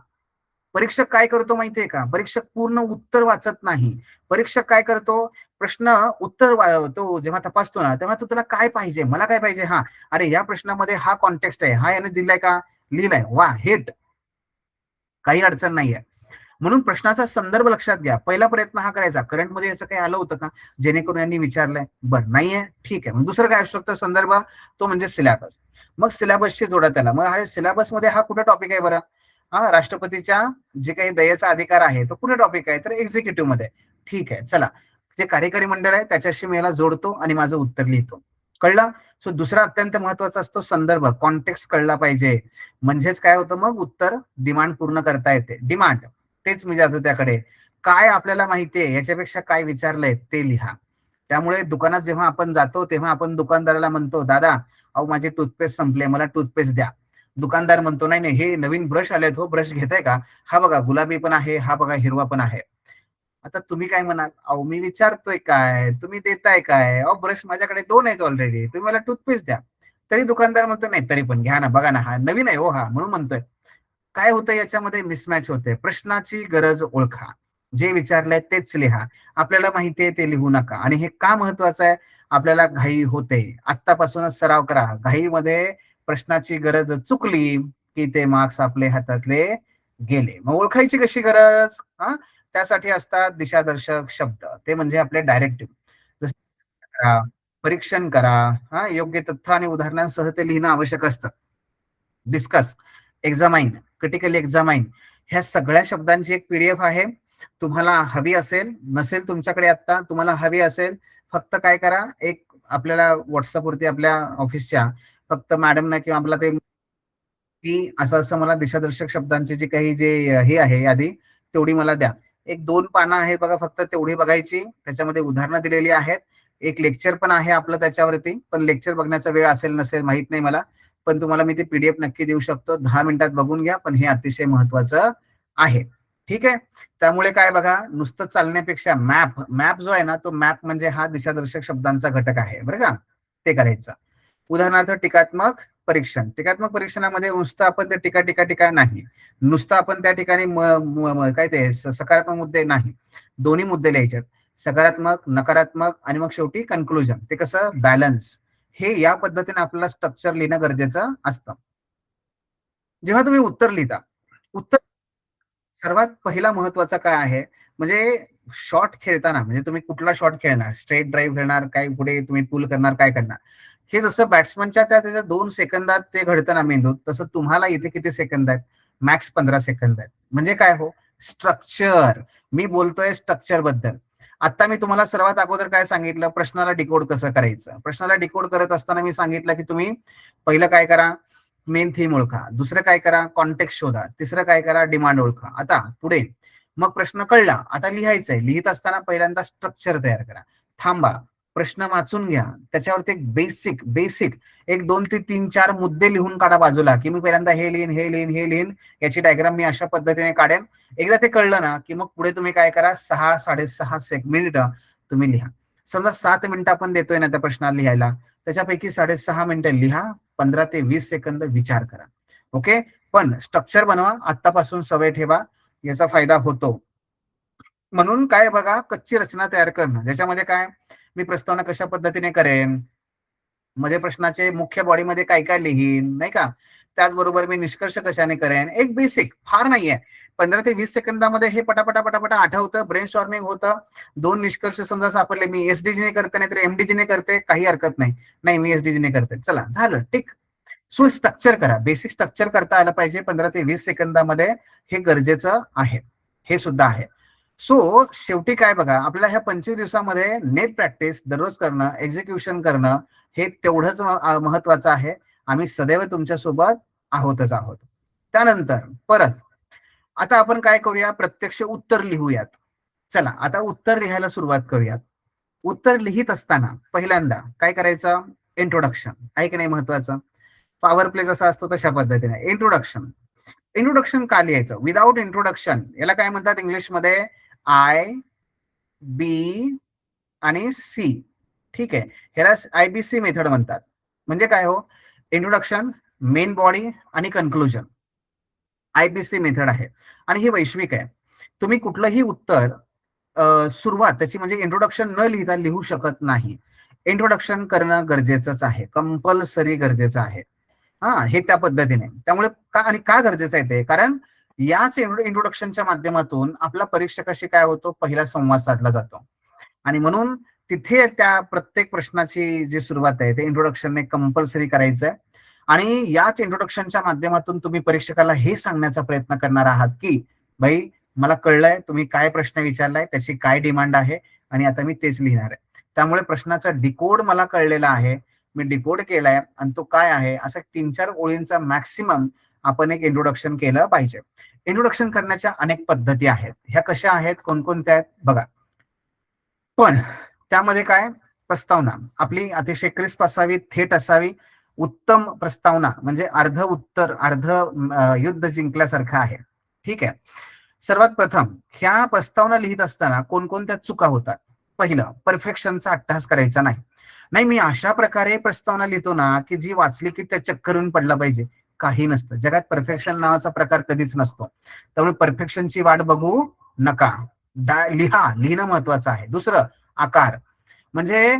परीक्षक काय करतो माहितीये का, परीक्षक पूर्ण उत्तर वाचत नाही. परीक्षक काय करतो, प्रश्न उत्तर तो जेव्हा तपासतो ना, तेव्हा तो त्याला काय पाहिजे, मला काय पाहिजे, हा अरे या प्रश्नामध्ये हा कॉन्टेक्स्ट आहे, हा याने दिलाय का, लिहिलाय, वा हिट, काही अडचण नाहीये. म्हणून प्रश्नाचा संदर्भ लक्षात घ्या. पहिला प्रयत्न हा करायचा, करंटमध्ये याचं काही आलं होतं का, जेणेकरून यांनी विचारलंय, बरं नाहीये, ठीक आहे. मग दुसरं काय असू शकतं संदर्भ, तो म्हणजे सिलेबस. मग सिलेबसशी जोडा त्याला. मग हा सिलेबस मध्ये हा कुठे टॉपिक आहे बरं, राष्ट्रपतीच्या जे काही दयेचा अधिकार आहे तो कुठे टॉपिक आहे, तर एक्झिक्युटिव्ह मध्ये. ठीक आहे, चला, जे कार्यकारी मंडळ आहे त्याच्याशी मी याला जोडतो आणि माझं उत्तर लिहितो. कळला. सो दुसरा अत्यंत महत्वाचा असतो संदर्भ, कॉन्टेक्स्ट कळला पाहिजे. म्हणजेच काय होतं, मग उत्तर डिमांड पूर्ण करता येते. डिमांड, तेच मी जातो त्याकडे, काय आपल्याला माहितीये याच्यापेक्षा काय विचारलंय ते लिहा. त्यामुळे दुकानात जेव्हा आपण जातो तेव्हा आपण दुकानदाराला म्हणतो, दादा अहो माझी टूथपेस्ट संपले, मला टूथपेस्ट द्या. दुकानदार म्हणतो, नाही नाही, हे नवीन ब्रश आलेत हो, ब्रश घेताय का, हा बघा गुलाबी पण आहे, हा बघा हिरवा पण आहे. आता तुम्ही काय म्हणाल, अहो मी विचारतोय काय, तुम्ही देताय काय, अहो ब्रश माझ्याकडे 2 आहेत ऑलरेडी, तुम्ही मला टूथपेस्ट द्या. तरी दुकानदार म्हणतो, नाही तरी पण घ्या ना, बघा ना, हा नवीन आहे हो, हा म्हणून म्हणतोय. काय होतं याच्यामध्ये, मिसमॅच होते. प्रश्नाची गरज ओळखा, जे विचारलंय तेच लिहा, आपल्याला माहितीये ते लिहू नका. आणि हे का महत्वाचं आहे, आपल्याला घाई होते, आत्तापासूनच सराव करा. घाईमध्ये प्रश्नाची गरज चुकली की ते मार्क्स आपले हातातले गेले. मग ओळखायची कशी गरज, त्यासाठी असतात दिशादर्शक शब्द, ते म्हणजे आपले डायरेक्टिव्ह. करा, परीक्षण करा, योग्य तथ्य आणि उदाहरणांसह ते लिहिणं आवश्यक असतं. डिस्कस, एक्झामाइन, क्रिटिकली एक्झामाइन, ह्या सगळ्या शब्दांची एक पीडीएफ आहे. तुम्हाला हवी असेल, नसेल तुमच्याकडे आता, तुम्हाला हवी असेल, फक्त काय करा, एक आपल्याला व्हॉट्सअपवरती आपल्या ऑफिसच्या फक्त मॅडमना किंवा आपला ते की असं असं मला दिशादर्शक शब्दांची जी काही जे हे आहे यादी, तेवढी मला द्या. 1-2 पानं आहेत बघा, फक्त तेवढी बघायची, त्याच्यामध्ये उदाहरणं दिलेली आहेत. एक लेक्चर पण आहे आपलं त्याच्यावरती, पण लेक्चर बघण्याचा वेळ असेल नसेल माहित नाही मला, पण तुम्हाला मी ते पीडीएफ नक्की देऊ शकतो. 10 मिनिटात बघून घ्या, पण हे अतिशय महत्वाचं आहे. ठीक आहे. त्यामुळे काय बघा, नुसतं चालण्यापेक्षा मॅप जो आहे ना, तो मॅप म्हणजे हा दिशादर्शक शब्दांचा घटक आहे बरं का, ते करायचं. उदाहरणार्थ टीकात्मक परीक्षण. टीकात्मक परीक्षणामध्ये नुसतं आपण ते टीका टीका टीका नाही, नुसतं आपण त्या ठिकाणी काय ते सकारात्मक मुद्दे नाही, दोन्ही मुद्दे लिहायचे, सकारात्मक, नकारात्मक आणि मग शेवटी कन्क्लुजन. ते कसं बॅलन्स, हे या पद्धतीने आपल्याला स्ट्रक्चर लिहिणं गरजेचं असतं. जेव्हा तुम्ही उत्तर लिहिता, उत्तर सर्वात पहिला महत्वाचा काय आहे, म्हणजे शॉट खेळताना, म्हणजे तुम्ही कुठला शॉट खेळणार, स्ट्रेट ड्राईव्ह खेळणार, काय पुढे तुम्ही पुल करणार, काय करणार, हे जसं बॅट्समनच्या त्याच्या 2 सेकंदात ते घडतं ना मेंदूत, तसं तुम्हाला इथे किती सेकंद आहेत, मॅक्स 15 सेकंद आहेत. म्हणजे काय हो, स्ट्रक्चर. मी बोलतोय स्ट्रक्चर बद्दल. आता मी तुम्हाला सर्वात अगोदर काय सांगितलं, प्रश्नाला डिकोड कसं करायचं. प्रश्नाला डिकोड करत असताना मी सांगितलं की तुम्ही पहिलं काय करा, मेन थीम ओळखा, दुसरं काय करा, कॉन्टेक्स्ट शोधा, तिसरं काय करा, डिमांड ओळखा. आता पुढे मग प्रश्न कळला, आता लिहायचंय. लिहित असताना पहिल्यांदा स्ट्रक्चर तयार करा, थांबा, प्रश्न वाचून घ्या, त्याच्यावरती एक बेसिक बेसिक 1 2 3 4 मुद्दे लिहून काढा बाजूला, की मी पहिल्यांदा हे लिहीन, हे लिहीन, हे लिहीन, याची डायग्राम मी अशा पद्धतीने काढेन. एकदा ते कळलं ना की मग पुढे तुम्ही काय करा, 6-6.5 मिनिटं तुम्ही लिहा. समजा 7 मिनिटं आपण देतोय ना त्या प्रश्नाला लिहायला, त्याच्यापैकी 6.5 मिनिटं लिहा, 15 ते 20 सेकंद विचार करा. ओके, पण स्ट्रक्चर बनवा, आत्तापासून सवय ठेवा, याचा फायदा होतो. म्हणून काय बघा, कच्ची रचना तयार करणं, ज्याच्यामध्ये काय, मी प्रस्तावना कशा पद्धतीने करेन, मध्ये प्रश्नाचे मुख्य बॉडीमध्ये काय काय लिहीन, नाही का, त्याचबरोबर मी निष्कर्ष कशाने करेन, एक बेसिक, फार नाहीये, 15 ते 20 सेकंदामध्ये हे पटापटा पटापटा आठवतं, ब्रेन स्टॉर्मिंग होतं. 2 निष्कर्ष समजा सापडले, मी एसडीजीने करते नाही तर एमडीजीने करते, काही हरकत नाही, नाही मी एसडीजीने करते, चला झालं, टिक. सो स्ट्रक्चर करा, बेसिक स्ट्रक्चर करता आलं पाहिजे 15 ते 20 सेकंदामध्ये, हे गरजेचं आहे, हे सुद्धा आहे. सो शेवटी काय बघा, आपल्याला ह्या 25 दिवसामध्ये नेट प्रॅक्टिस दररोज करणं, एक्झिक्युशन करणं, हे तेवढंच महत्वाचं आहे. आम्ही सदैव तुमच्या सोबत आहोतच आहोत. त्यानंतर परत आता आपण काय करूया, प्रत्यक्ष उत्तर लिहूयात. चला आता उत्तर लिहायला सुरुवात करूयात. उत्तर लिहित असताना पहिल्यांदा काय करायचं, इंट्रोडक्शन आहे की नाही महत्वाचं. पॉवर प्ले जसा असतो तशा पद्धतीने इंट्रोडक्शन. इंट्रोडक्शन का लिहायचं, विदाउट इंट्रोडक्शन याला काय म्हणतात इंग्लिशमध्ये, आय बी आणि सी. ठीक आहे, ह्याला IBC मेथड म्हणतात. म्हणजे काय हो, इंट्रोडक्शन, मेन बॉडी आणि कन्क्लुजन, IBC मेथड आहे. आणि ही वैश्विक आहे. तुम्ही कुठलंही उत्तर सुरुवात त्याची म्हणजे इंट्रोडक्शन न लिहिता लिहू शकत नाही. इंट्रोडक्शन करणं गरजेचंच आहे, कंपल्सरी गरजेचं आहे. हा, हे त्या पद्धतीने. त्यामुळे का आणि का गरजेचं आहे ते, कारण याच इंट्रोडक्शनच्या माध्यमातून आपला परीक्षकाशी काय होतो, पहिला संवाद साधला जातो. आणि म्हणून तिथे त्या प्रत्येक प्रश्नाची जी सुरुवात आहे ते इंट्रोडक्शनने कंपल्सरी करायचं आहे. आणि याच इंट्रोडक्शनच्या माध्यमातून तुम्ही परीक्षकाला हे सांगण्याचा प्रयत्न करणार आहात की भाई, मला कळलंय तुम्ही काय प्रश्न विचारलाय, त्याची काय डिमांड आहे, आणि आता मी तेच लिहिणार आहे. त्यामुळे प्रश्नाचा डिकोड मला कळलेला आहे, मी डिकोड केलाय, आणि तो काय आहे, असं 3-4 ओळींचा मॅक्सिमम आपण एक इंट्रोडक्शन केलं पाहिजे. इंट्रोडक्शन करण्याच्या अनेक पद्धती आहेत. ह्या कशा आहेत, कोणकोणत्या आहेत बघा. पण त्यामध्ये काय, प्रस्तावना आपली अतिशय क्रिस्प असावी, थेट असावी. उत्तम प्रस्तावना म्हणजे अर्ध उत्तर अर्ध युद्ध जिंकल्यासारखं आहे. ठीक आहे. सर्वात प्रथम ह्या प्रस्तावना लिहित असताना कोणकोणत्या चुका होतात. पहिलं, परफेक्शनचा अट्टहास करायचा नाही. नाही, मी अशा प्रकारे प्रस्तावना लिहितो ना की जी वाचली की त्या चक्करून पडला पाहिजे. काही नसतं जगात, परफेक्शन नावाचा प्रकार कधीच नसतो. त्यामुळे परफेक्शनची वाट बघू नका, लिहिणं महत्वाचं आहे. दुसरं, आकार. म्हणजे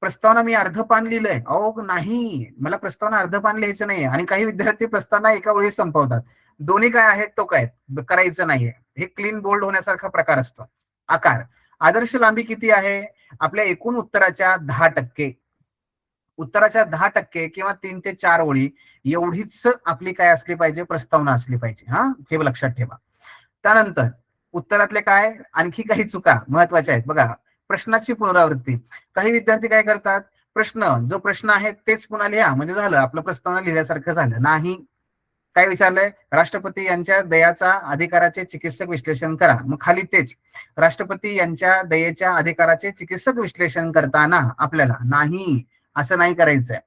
प्रस्तावना मी अर्ध पान लिहिलंय, अहो नाही, मला प्रस्तावना अर्ध पान लिहायचं नाहीये. आणि काही विद्यार्थी प्रस्तावना एका वेळी संपवतात. दोन्ही काय आहेत, टोक आहेत, करायचं नाहीये. हे क्लीन बोल्ड होण्यासारखा प्रकार असतो. आकार, आदर्श लांबी किती आहे, आपल्या एकूण उत्तराच्या 10%. उत्तराच्या 10% किंवा 3 ते 4 ओळी एवढीच आपली काय असली पाहिजे, प्रस्तावना असली पाहिजे. हा, हे लक्षात ठेवा. त्यानंतर उत्तरातले काय आणखी काही चुका महत्वाच्या आहेत बघा. प्रश्नाची पुनरावृत्ती. काही विद्यार्थी काय करतात, जो प्रश्न आहे तेच पुन्हा लिहा म्हणजे झालं, आपलं प्रस्तावना लिहिल्यासारखं झालं नाही. काय विचारलंय, राष्ट्रपती यांच्या दयाचा अधिकाराचे चिकित्सक विश्लेषण करा, मग खाली तेच, राष्ट्रपती यांच्या दयेच्या अधिकाराचे चिकित्सक विश्लेषण करताना आपल्याला नाही, असं नाही करायचंय.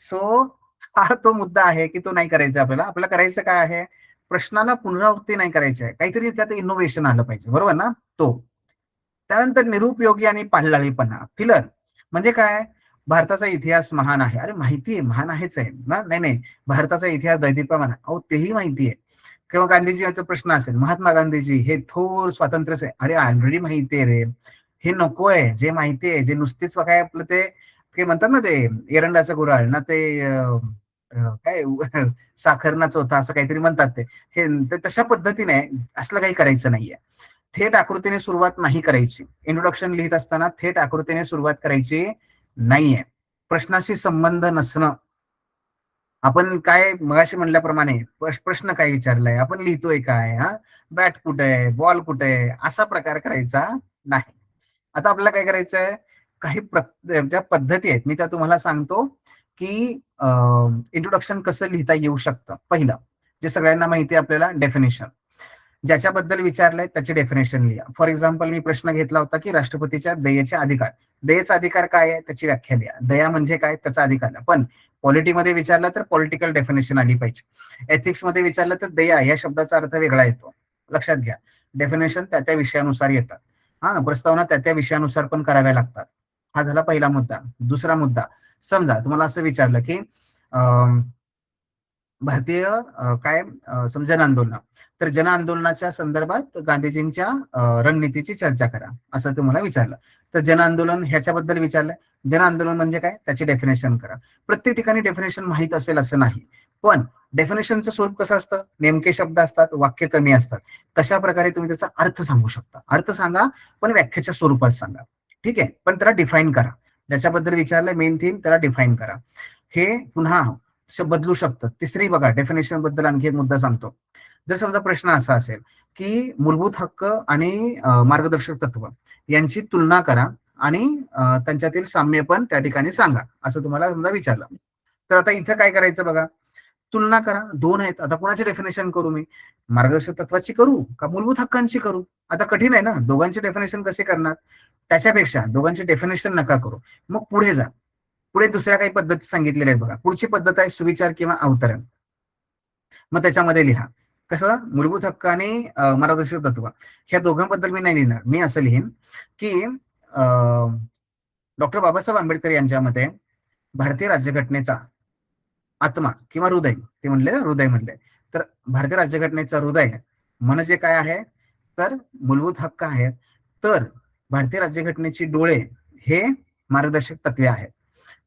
सो हा तो मुद्दा आहे की तो नाही करायचा आपल्याला. आपल्याला करायचं काय आहे, प्रश्नाला पुनरावृत्ती नाही करायची आहे, काहीतरी त्यात इनोव्हेशन आलं पाहिजे, बरोबर ना, तो. त्यानंतर निरुपयोगी आणि पाहिलाळीपणा, फिलर. म्हणजे काय, भारताचा इतिहास महान आहे. अरे माहिती आहे, महान आहेच आहे ना. नाही नाही, भारताचा इतिहास दैदिप्यमान आहे. अहो तेही माहिती आहे. किंवा गांधीजींचा प्रश्न असेल, महात्मा गांधीजी हे थोर स्वातंत्र्य, अरे ऑलरेडी माहिती आहे रे. हे नको आहे, जे माहिती आहे, जे नुसतेच काय आपलं ते ते म्हणतात ना, ते एरंडाचं गुऱ्हाळ ना, ते काय साखर ना चोथा असं काहीतरी म्हणतात ते. हे तशा पद्धतीने असलं काही करायचं नाहीये. थेट आकृतीने सुरुवात नाही करायची. इंट्रोडक्शन लिहित असताना थेट आकृतीने सुरुवात करायची नाहीये. प्रश्नाशी संबंध नसणं. आपण काय मगाशी म्हणल्याप्रमाणे प्रश्न काय विचारलाय, आपण लिहितोय काय, हा बॅट कुठे आहे, बॉल कुठे आहे, असा प्रकार करायचा नाही. आता आपल्याला काय करायचंय, काही ज्या पद्धती आहेत मी त्या तुम्हाला सांगतो की इंट्रोडक्शन कसं लिहिता येऊ शकतं. पहिलं जे सगळ्यांना माहिती आहे आपल्याला, डेफिनेशन. ज्याच्याबद्दल विचारलंय त्याची डेफिनेशन लिहा. फॉर एक्झाम्पल मी प्रश्न घेतला होता की राष्ट्रपतीच्या दयेचे अधिकार. दयेचा अधिकार काय आहे त्याची व्याख्या लिहा. दया म्हणजे काय त्याचा अधिकार. पण पॉलिटीमध्ये विचारलं तर पॉलिटिकल डेफिनेशन आली पाहिजे. एथिक्स मध्ये विचारलं तर दया या शब्दाचा अर्थ वेगळा येतो, लक्षात घ्या. डेफिनेशन त्या त्या विषयानुसार येतात. हा, प्रस्तावना त्या त्या विषयानुसार पण कराव्या लागतात. हा झाला पहिला मुद्दा. दुसरा मुद्दा, समजा तुम्हाला असं विचारलं की भारतीय काय समजा जन आंदोलन, तर जन आंदोलनाच्या संदर्भात गांधीजींच्या रणनीतीची चर्चा करा असं तुम्हाला विचारलं. तर जन आंदोलन ह्याच्याबद्दल विचारलंय. जन आंदोलन म्हणजे काय त्याची डेफिनेशन करा. प्रत्येक ठिकाणी डेफिनेशन माहीत असेल असं नाही, पण डेफिनेशनचं स्वरूप कसं असतं, नेमके शब्द असतात, वाक्य कमी असतात. तशा प्रकारे तुम्ही त्याचा अर्थ सांगू शकता. अर्थ सांगा पण व्याख्येच्या स्वरूपात सांगा, ठीक आहे. पण त्याला डिफाईन करा. ज्याच्याबद्दल विचारलंय मेन थीम त्याला डिफाईन करा. हे पुन्हा बदलू शकतं. तिसरी बघा, डेफिनेशन बद्दल आणखी एक मुद्दा सांगतो. जर समजा प्रश्न असा असेल की मूलभूत हक्क आणि मार्गदर्शक तत्व यांची तुलना करा आणि त्यांच्यातील साम्य पण त्या ठिकाणी सांगा, असं तुम्हाला समजा विचारलं. तर आता इथं काय करायचं बघा, तुलना करा. दोन आहेत, आता कोणाची डेफिनेशन करू मी, मार्गदर्शक तत्वाची करू का मूलभूत हक्कांची करू? आता कठीण आहे ना, दोघांची डेफिनेशन कसे करणार. त्याच्यापेक्षा दोघांची डेफिनेशन नका करू, मग पुढे जा. पुढे दुसऱ्या काही पद्धती सांगितलेल्या आहेत बघा. पुढची पद्धत आहे सुविचार किंवा अवतरण. मग त्याच्यामध्ये लिहा कसं, मूलभूत हक्क आणि मार्गदर्शक तत्व ह्या दोघांबद्दल मी नाही लिहिणार. मी असं लिहीन की डॉक्टर बाबासाहेब आंबेडकर यांच्या मते भारतीय राज्यघटनेचा आत्मा किंवा हृदय, ते म्हणले हृदय म्हणले, तर भारतीय राज्यघटनेचा हृदय म्हणजे काय आहे, तर मूलभूत हक्क आहेत. तर भारतीय राज्यघटनेची डोळे हे मार्गदर्शक तत्वे आहेत.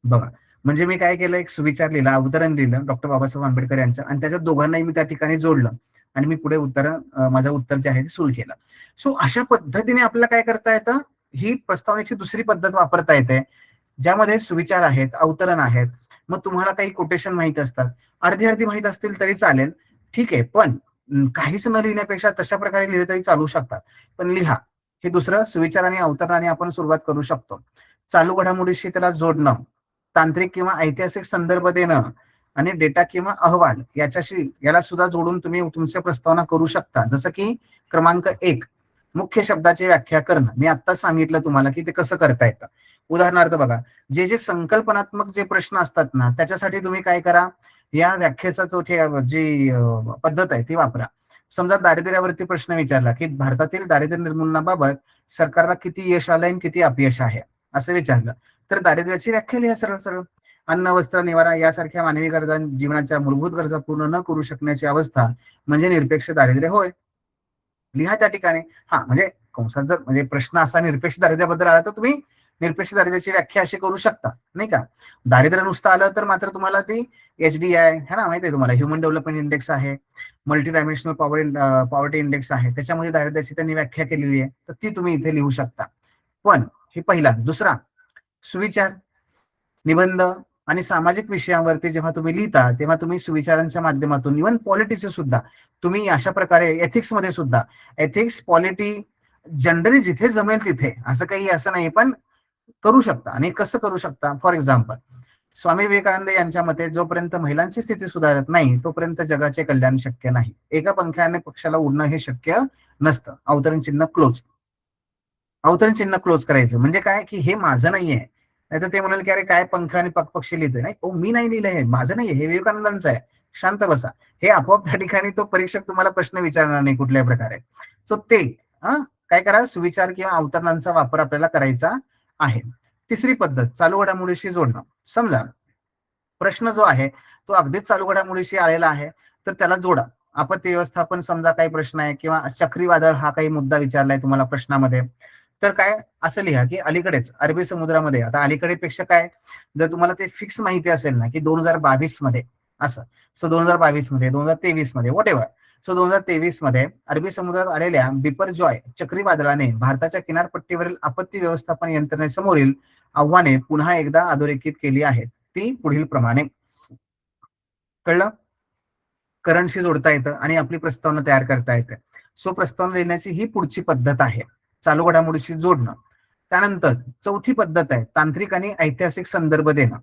बघा, म्हणजे मी काय केलं, एक सुविचार लिहिला, अवतरण लिहिलं डॉक्टर बाबासाहेब आंबेडकर यांचं, आणि त्याच्यात दोघांनाही मी त्या ठिकाणी जोडलं आणि मी पुढे माझं उत्तर जे आहे ते सुरू केलं. सो अशा पद्धतीने आपल्याला काय करता येतं, ही प्रस्तावनेची दुसरी पद्धत वापरता येते, ज्यामध्ये सुविचार आहेत, अवतरण आहेत. मग तुम्हाला काही कोटेशन माहित असतात, अर्धी अर्धी माहित असतील तरी चालेल, ठीक आहे. पण काहीच न लिहिण्यापेक्षा तशा प्रकारे लिहिले तरी चालू शकतात. पण लिहा. हे दुसरं सुविचार आणि अवतरणाने आपण सुरुवात करू शकतो. चालू घडामोडीशी त्याला जोडणं, तांत्रिक किंवा ऐतिहासिक संदर्भ देणं आणि डेटा किंवा अहवाल याला सुद्धा जोडून तुम्ही तुमची प्रस्तावना करू शकता. जसं की क्रमांक 1, मुख्य शब्दाची व्याख्या करणं. मी आत्ताच सांगितलं तुम्हाला की ते कसं करता येतं. उदाहरणार्थ बघा, जे संकल्पनात्मक जे प्रश्न असतात ना, त्याच्यासाठी तुम्ही काय करा, या व्याख्येचा जी पद्धत आहे ती वापरा. समजा दारिद्र्यावरती प्रश्न विचारला की भारतातील दारिद्र्य निर्मूलनाबाबत सरकारला किती यश आलंय आणि किती अपयश आहे असं विचारलं, तर दारिद्र्याची व्याख्या लिहा सरळ सरळ. अन्न, वस्त्र, निवारा यासारख्या मानवी गरजा, जीवनाच्या मूलभूत गरजा पूर्ण न करू शकण्याची अवस्था म्हणजे निरपेक्ष दारिद्र्य होय. लिहा त्या ठिकाणी. हा, म्हणजे कंसात जर म्हणजे प्रश्न असा निरपेक्ष दारिद्र्याबद्दल आला तर तुम्ही निरपेक्ष दारिद्र्याची व्याख्या अशी करू शकता, नाही का. दारिद्र्य नुसतं आलं तर मात्र तुम्हाला ती HDI है ना, माहिती आहे तुम्हाला, ह्युमन डेव्हलपमेंट इंडेक्स आहे, मल्टी डायमेन्शनल पॉवर्टी इंडेक्स आहे, त्याच्यामध्ये दारिद्र्याची त्यांनी व्याख्या केलेली आहे, तर ती तुम्ही इथे लिहू शकता. पण हे पहिला. दुसरा, सुविचार, निबंध आणि सामाजिक विषयांवरती जेव्हा तुम्ही लिहिता तेव्हा तुम्ही सुविचारांच्या माध्यमातून, इव्हन पॉलिटीचे सुद्धा तुम्ही अशा प्रकारे, एथिक्स मध्ये सुद्धा, एथिक्स, पॉलिटी जनरली जिथे जमेल तिथे, असं काही असं नाही, पण करू शकता. आणि कसं करू शकता, फॉर एक्झाम्पल स्वामी विवेकानंद यांच्या मते जोपर्यंत महिलांची स्थिती सुधारत नाही तोपर्यंत जगाचे कल्याण शक्य नाही. एका पंख्याने पक्षाला उडणं हे शक्य नसतं. अवतरण चिन्ह क्लोज. अवतरण चिन्ह क्लोज करायचं म्हणजे काय, की हे माझं नाहीये. नाही तर ते म्हणाल की अरे काय पंख आणि पक्षी लिहितोय. नाही, मी नाही लिहिलंय, हे माझं नाहीये, हे विवेकानंदांचं आहे. शांत बसा. हे आपोआप त्या ठिकाणी तो परीक्षक तुम्हाला प्रश्न विचारणार नाही कुठल्याही प्रकारे. सो ते काय करा, सुविचार किंवा अवतरणांचा वापर आपल्याला करायचा आहे. तिसरी पद्धत चालू घडामोडीशी जोडणं. समजा प्रश्न जो आहे तो अगदीच चालू घडामोडीशी आलेला आहे, तर त्याला जोडा. आपत्ती व्यवस्थापन समजा काही प्रश्न आहे किंवा चक्रीवादळ हा काही मुद्दा विचारलाय तुम्हाला प्रश्नामध्ये, तर काय असं लिहा की अलीकडेच अरबी समुद्रामध्ये, आता अलीकडे पेक्षा काय, जर तुम्हाला ते फिक्स माहिती असेल ना की 2022 मध्ये असं, सो 2022 मध्ये, 2023 मध्ये, वॉट एव्हर, सो 2023 मध्ये अरबी समुद्रात आलेल्या बिपरजॉय चक्रीवादळाने भारताच्या किनारपट्टीवरील आपत्ती व्यवस्थापन यंत्रणेसमोरील आव्हाने पुन्हा एकदा अधोरेखित केली आहेत. ती पुढील प्रमाणे. कळलं? करंटशी जोडता येतं आणि आपली प्रस्तावना तयार करता येते. सो प्रस्तावना लिहिण्याची ही पुढची पद्धत आहे, चालू घडामोडीशी जोडणं. त्यानंतर चौथी पद्धत आहे तांत्रिक आणि ऐतिहासिक संदर्भ देणं.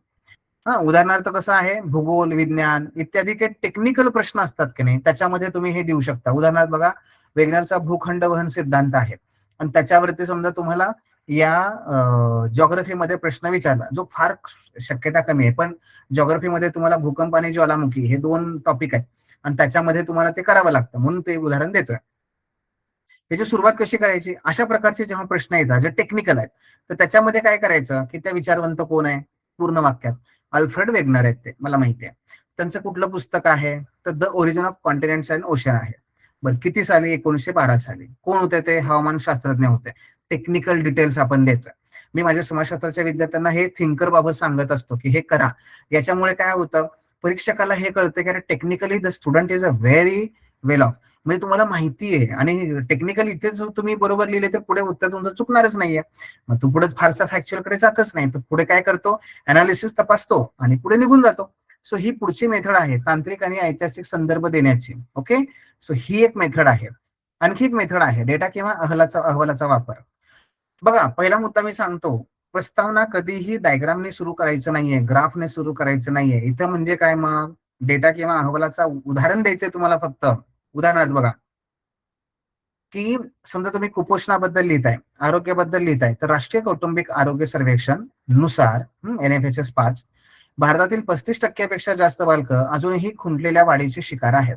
हा, उदाहरणार्थ कसं आहे, भूगोल, विज्ञान इत्यादी काही टेक्निकल प्रश्न असतात की नाही, त्याच्यामध्ये तुम्ही हे देऊ शकता. उदाहरणार्थ बघा, वेगनरचा भूखंड वहन सिद्धांत आहे आणि त्याच्यावरती समजा तुम्हाला या जॉग्रफीमध्ये प्रश्न विचारला, जो फार शक्यता कमी आहे, पण जॉग्रफीमध्ये तुम्हाला भूकंप आणि ज्वालामुखी हे 2 टॉपिक आहेत आणि त्याच्यामध्ये तुम्हाला ते करावं लागतं, म्हणून ते उदाहरण देतोय. त्याची सुरुवात कशी करायची, अशा प्रकारचे जेव्हा प्रश्न येतात जे टेक्निकल आहेत, तर त्याच्यामध्ये काय करायचं की त्या विचारवंत कोण आहे, पूर्ण वाक्यात अल्फ्रेड वेगनर आहेत, ते मला माहिती आहे. त्यांचं कुठलं पुस्तक आहे, तर the origin of continents and ocean आहे. बरं, किती साली, 1912 साली. कोण होते ते, हवामान शास्त्रज्ञ होते. टेक्निकल डिटेल्स आपण देतोय. मी माझ्या समाजशास्त्राच्या विद्यार्थ्यांना हे थिंकर बाबत सांगत असतो की हे करा. याच्यामुळे काय होतं, परीक्षकाला हे कळतं की अरे technically the student is a very well of, म्हणजे तुम्हाला माहिती आहे आणि टेक्निकली इथेच तुम्ही बरोबर लिहिले तर पुढे उत्तर तुमचं चुकणारच नाहीये. मग तू पुढे फारसा फॅक्च्युअल कडे जातच नाही, तर पुढे काय करतो, अनालिसिस तपासतो आणि पुढे निघून जातो. सो ही पुढची मेथड आहे तांत्रिक आणि ऐतिहासिक संदर्भ देण्याची. ओके, सो ही एक मेथड आहे. आणखी एक मेथड आहे डेटा किंवा अहवालाचा वापर. बघा, पहिला मुद्दा मी सांगतो, प्रस्तावना कधीही डायग्रामने सुरू करायचं नाहीये, ग्राफने सुरू करायचं नाहीये. इथं म्हणजे काय, मग डेटा किंवा अहवालाचा उदाहरण द्यायचंय तुम्हाला फक्त. उदाहरणार्थ बघा की समजा तुम्ही कुपोषणाबद्दल लिहिताय, आरोग्याबद्दल लिहिताय, तर राष्ट्रीय कौटुंबिक आरोग्य सर्वेक्षण नुसार NFHS 5 भारतातील 35% पेक्षा जास्त बालकं अजूनही खुंटलेल्या वाढीची शिकार आहेत.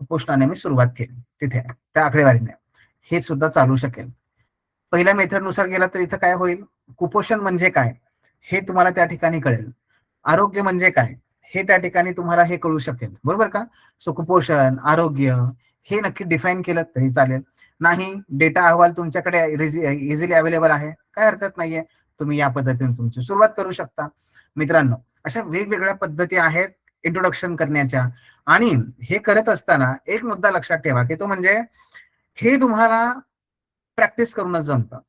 कुपोषणाने मी सुरुवात केली तिथे त्या आकडेवारीने, हे सुद्धा चालू शकेल. पहिल्या मेथड नुसार गेला तर इथं काय होईल, कुपोषण म्हणजे काय हे तुम्हाला त्या ठिकाणी कळेल, आरोग्य म्हणजे काय हे त्या ठिकाणी तुम्हाला हे कळू शकेल, बरोबर का. सो कुपोषण, आरोग्य हे नक्की डिफाईन केलं तरी चालेल. नाही, डेटा अहवाल तुमच्याकडे इझिली अवेलेबल आहे, काय हरकत नाहीये, तुम्ही या पद्धतीने तुमची सुरुवात करू शकता. मित्रांनो, अशा वेगवेगळ्या पद्धती आहेत इंट्रोडक्शन करण्याच्या. आणि हे करत असताना एक मुद्दा लक्षात ठेवा की तो म्हणजे हे तुम्हाला प्रॅक्टिस करूनच जमतं,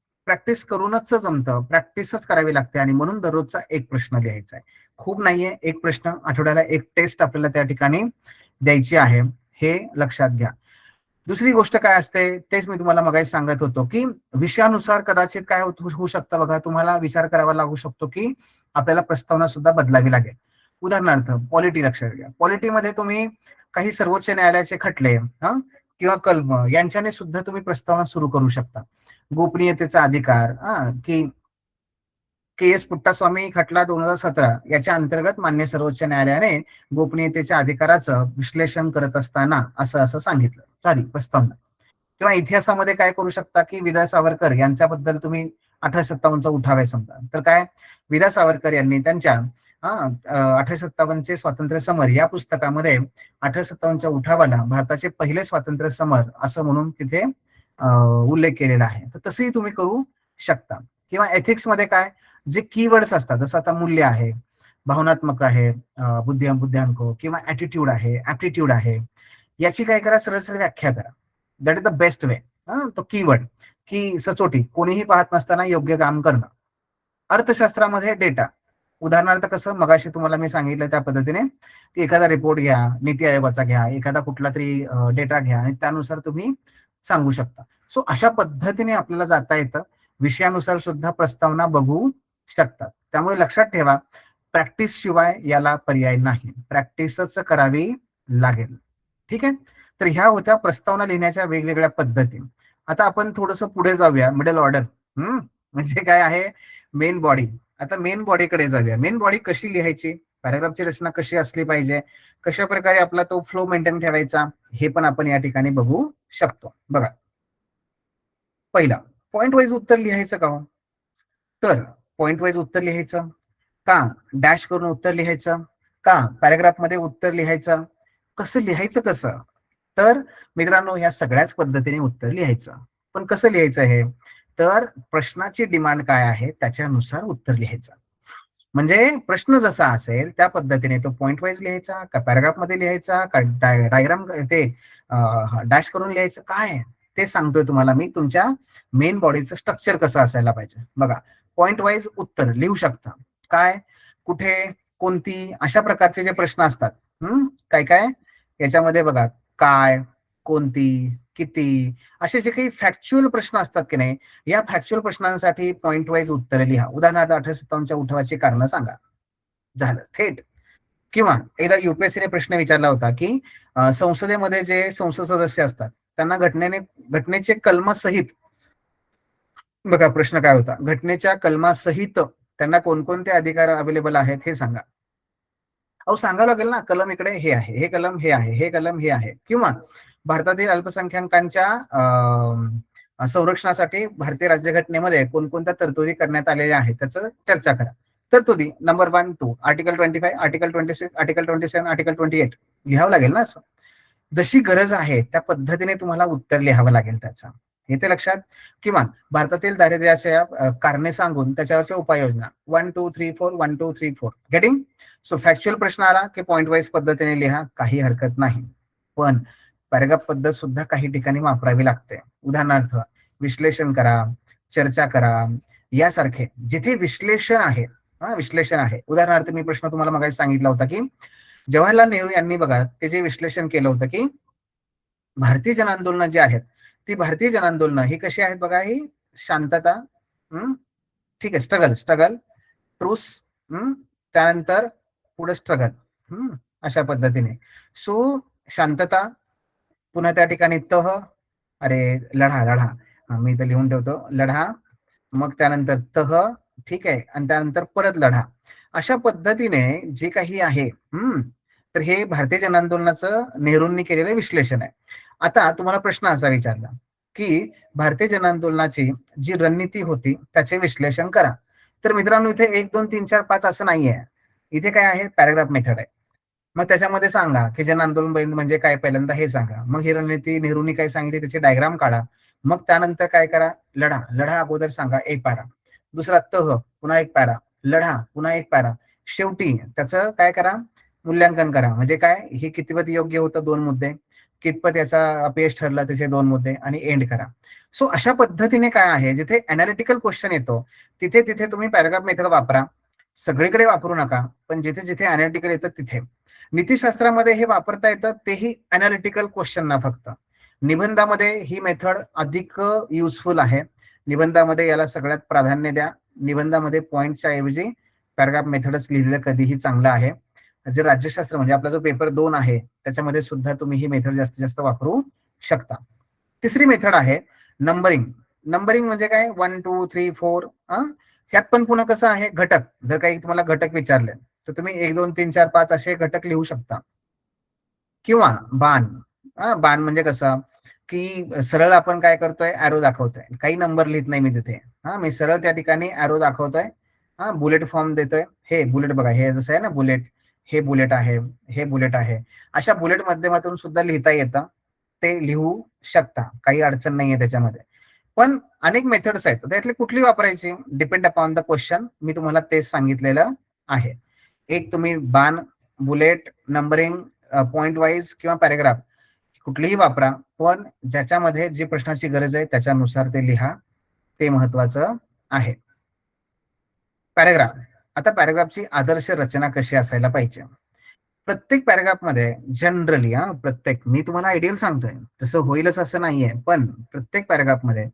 प्रॅक्टिसच करावी लागते. आणि म्हणून दररोजचा एक प्रश्न लिहायचा आहे, खूप नाहीये, एक प्रश्न, आठवड्याला एक टेस्ट आपल्याला त्या ठिकाणी द्यायची आहे, हे लक्षात घ्या. दुसरी गोष्ट काय असते, तेच मी तुम्हाला मगाशी सांगत होतो की विषयानुसार कदाचित काय होऊ शकतं बघा, तुम्हाला विचार करावा लागू शकतो की आपल्याला प्रस्तावना सुद्धा बदलावी लागेल. उदाहरणार्थ पॉलिटी लक्षात घ्या, पॉलिटीमध्ये तुम्ही काही सर्वोच्च न्यायालयाचे खटले किंवा कलम यांच्याने सुद्धा तुम्ही प्रस्तावना सुरू करू शकता. गोपनीयतेचा अधिकार, की KS पुट्टास्वामी खटला 2017 याच्या अंतर्गत मान्य सर्वोच्च न्यायालयाने गोपनीयतेच्या अधिकाराचं विश्लेषण करत असताना असं असं सांगितलं, झाली प्रस्तावना. किंवा इतिहासामध्ये काय करू शकता की विदा सावरकर यांच्याबद्दल तुम्ही 1857चा उठाव आहे समजा, तर काय, विदा सावरकर यांनी त्यांच्या 1857चे स्वातंत्र्य समर या पुस्तकामध्ये 1857च्या उठावाला भारताचे पहिले स्वातंत्र्य समर असं म्हणून तिथे उल्लेख केलेला आहे. तर तसंही तुम्ही करू शकता. किंवा एथिक्स मध्ये काय, जे कीवर्ड्स असतात, जसं आता मूल्य आहे, भावनात्मक आहे, बुद्ध्यांक किंवा ऍटिट्यूड आहे, ऍप्टिट्यूड आहे, याची काय करा, सरळ सरळ व्याख्या करा. That is the best way. तो कीवर्ड की सचोटी, कोणीही पाहत नसताना योग्य काम करणं. अर्थशास्त्रामध्ये डेटा, उदाहरणार्थ कसं मगाशी तुम्हाला मी सांगितलं त्या पद्धतीने की एखादा रिपोर्ट घ्या, नीती आयोगाचा घ्या, एखादा कुठला तरी डेटा घ्या आणि त्यानुसार तुम्ही सांगू शकता. सो अशा पद्धतीने आपल्याला जाता येतं, विषयानुसार सुद्धा प्रस्तावना बघू शकतात. त्यामुळे लक्षात ठेवा, प्रॅक्टिस शिवाय याला पर्याय नाही, प्रॅक्टिसच करावी लागेल. ठीक आहे, तर ह्या होत्या प्रस्तावना लिहिण्याच्या वेगवेगळ्या पद्धती. आता आपण थोडंसं पुढे जाऊया, मिडल ऑर्डर. म्हणजे काय आहे, मेन बॉडी. आता मेन बॉडीकडे जाऊया. मेन बॉडी कशी लिहायची, पॅराग्राफची रचना कशी असली पाहिजे, कशा प्रकारे आपला तो फ्लो मेंटेन ठेवायचा, हे पण आपण या ठिकाणी बघू शकतो. बघा, पहिला पॉइंट वाईज उत्तर लिहायचं का, तर पॉइंट वाईज उत्तर लिहायचं का डॅश करून उत्तर लिहायचं का पॅराग्राफ मध्ये उत्तर लिहायचं, कसं लिहायचं कसं? तर मित्रांनो ह्या सगळ्याच पद्धतीने उत्तर लिहायचं. पण कसं लिहायचं हे? तर प्रश्नाची डिमांड काय आहे त्याच्यानुसार उत्तर लिहायचं. म्हणजे प्रश्न जसा असेल त्या पद्धतीने तो पॉइंट वाईज लिहायचा का पॅराग्राफ मध्ये लिहायचा का डायग्राम ते डॅश करून लिहायचं काय ते सांगतोय तुम्हाला मी. तुमच्या मेन बॉडीचं स्ट्रक्चर कसं असायला पाहिजे बघा. पॉइंट वाईज उत्तर लिहू शकता. काय, कुठे, कोणती, अशा प्रकारचे जे प्रश्न असतात. काय काय याच्यामध्ये बघा, काय, कोणती, किती, असे जे काही फॅक्च्युअल प्रश्न असतात की नाही, या फॅक्च्युअल प्रश्नांसाठी पॉइंट वाईज उत्तर लिहा. उदाहरणार्थ 1857च्या उठावाची कारणं सांगा. झालं थेट. किंवा एकदा युपीएससीने प्रश्न विचारला होता की संसदेमध्ये जे संसद सदस्य असतात त्यांना घटनेचे कलमासहित बघा प्रश्न काय होता, घटनेच्या कलमासहित त्यांना कोणकोणते अधिकार अवेलेबल आहेत हे सांगा. अहो सांगावं लागेल ना, कलम इकडे हे आहे, हे कलम हे आहे, हे कलम हे आहे. किंवा भारतातील अल्पसंख्याकांच्या संरक्षणासाठी भारतीय राज्यघटनेमध्ये कोणकोणत्या तरतुदी करण्यात आलेल्या आहेत त्याचं चर्चा करा. तरतुदी number 1, 2, article 25, article 26, article 27, article 28 लिहावं लागेल ना. असं जशी गरज आहे त्या पद्धतीने तुम्हाला उत्तर लिहावं लागेल त्याचा. येते लक्षात? किंवा भारतातील दारिद्र्याच्या कारणे सांगून त्याच्यावरच्या उपाययोजना 1, 2, 3, 4, 1, 2, 3, 4 गेटिंग. सो फॅक्च्युअल प्रश्न आला की पॉइंट वाईज पद्धतीने लिहा, काही हरकत नाही. पण पॅराग्राफ पद्धत सुद्धा काही ठिकाणी वापरावी लागते. उदाहरणार्थ विश्लेषण करा, चर्चा करा, यासारखे जिथे विश्लेषण आहे, विश्लेषण आहे. उदाहरणार्थ मी प्रश्न तुम्हाला मगाशी सांगितला होता की जवाहरलाल नेहरू यांनी बघा ते जे विश्लेषण केलं होतं की भारतीय जन आंदोलन जे आहेत ती भारतीय जन आंदोलन ही कशी आहेत बघा. ही शांतता, ठीक आहे, स्ट्रगल स्ट्रगल ट्रूस, त्यानंतर पुढे स्ट्रगल, अशा पद्धतीने. सो शांतता, पुन्हा त्या ठिकाणी तह, अरे लढा लढा, मी इथं लिहून ठेवतो लढा, मग त्यानंतर तह, ठीक आहे, आणि त्यानंतर परत लढा. अशा पद्धतीने जे काही आहे, तर हे भारतीय जन आंदोलनाचं नेहरूंनी केलेलं विश्लेषण आहे. आता तुम्हाला प्रश्न असा विचारला की भारतीय जन आंदोलनाची जी रणनीती होती त्याचे विश्लेषण करा. तर मित्रांनो इथे 1, 2, 3, 4, 5 असं नाहीये. इथे काय आहे, पॅराग्राफ मेथड आहे. मग त्याच्यामध्ये सांगा की जन आंदोलन म्हणजे काय, पहिल्यांदा हे सांगा. मग ही रणनीती नेहरूंनी काय सांगितली त्याचे डायग्राम काढा. मग त्यानंतर काय करा, लढा, लढा अगोदर सांगा एक पॅरा, दुसरा तह, पुन्हा एक पॅरा, लढा, पुन्हा एक पॅरा, शेवटी त्याचं काय करा, मूल्यांकन करा. म्हणजे काय, हे कितपत योग्य होतं 2 मुद्दे, कितपत याचा अपयश ठरला त्याचे 2 मुद्दे, आणि एंड करा. सो अशा पद्धतीने काय आहे, जिथे अनालिटिकल क्वेश्चन येतो तिथे तिथे तुम्ही पॅराग्राफ मेथड वापरा. सगळीकडे वापरू नका, पण जिथे जिथे अनालिटिकल येतं तिथे. नीतिशास्त्रामध्ये हे वापरता येतं तेही अनालिटिकल क्वेश्चनना फक्त. निबंधामध्ये ही मेथड अधिक युजफुल आहे. निबंधामध्ये याला सगळ्यात प्राधान्य द्या. निबंधामध्ये पॉइंटच्या ऐवजी पॅराग्राफ मेथडच लिहिलेलं कधीही चांगलं आहे. जे राज्यशास्त्र म्हणजे आपला जो पेपर 2 आहे त्याच्यामध्ये सुद्धा तुम्ही ही मेथड जास्तीत जास्त वापरू शकता. तिसरी मेथड आहे नंबरिंग. नंबरिंग म्हणजे काय, 1, 2, 3, 4. ह्यात पण पुन्हा कसं आहे, घटक. जर काही तुम्हाला घटक विचारले तर तुम्ही 1, 2, 3, 4, 5 असे घटक लिहू शकता. किंवा बाण. बाण म्हणजे कसं की सरळ आपण काय करतोय, ॲरो दाखवतोय, काही नंबर लिहित नाही मी तिथे. मी सरळ त्या ठिकाणी ॲरो दाखवतोय, बुलेट फॉर्म देतोय. हे बुलेट बघा, हे जसं आहे ना बुलेट, हे बुलेट आहे, हे बुलेट आहे. अशा बुलेट माध्यमातून सुद्धा लिहिता येतं, ते लिहू शकता, काही अडचण नाहीये त्याच्यामध्ये. पण अनेक मेथड्स आहेत, त्यातली कुठली वापरायची डिपेंड अपॉन द क्वेश्चन. मी तुम्हाला तेच सांगितलेलं आहे. एक तुम्ही बाण, बुलेट, नंबरिंग, पॉइंट वाईज किंवा पॅराग्राफ कुठलीही वापरा, पण ज्याच्यामध्ये जी प्रश्नाची गरज आहे त्याच्यानुसार ते लिहा, ते महत्वाचं आहे. पॅराग्राफ. आता पॅराग्राफची आदर्श रचना कशी असायला पाहिजे. प्रत्येक पॅराग्राफ मध्ये जनरली, प्रत्येक, मी तुम्हाला आयडियल सांगतोय, तसं होईलच असं नाहीये, पण प्रत्येक पॅराग्राफ मध्ये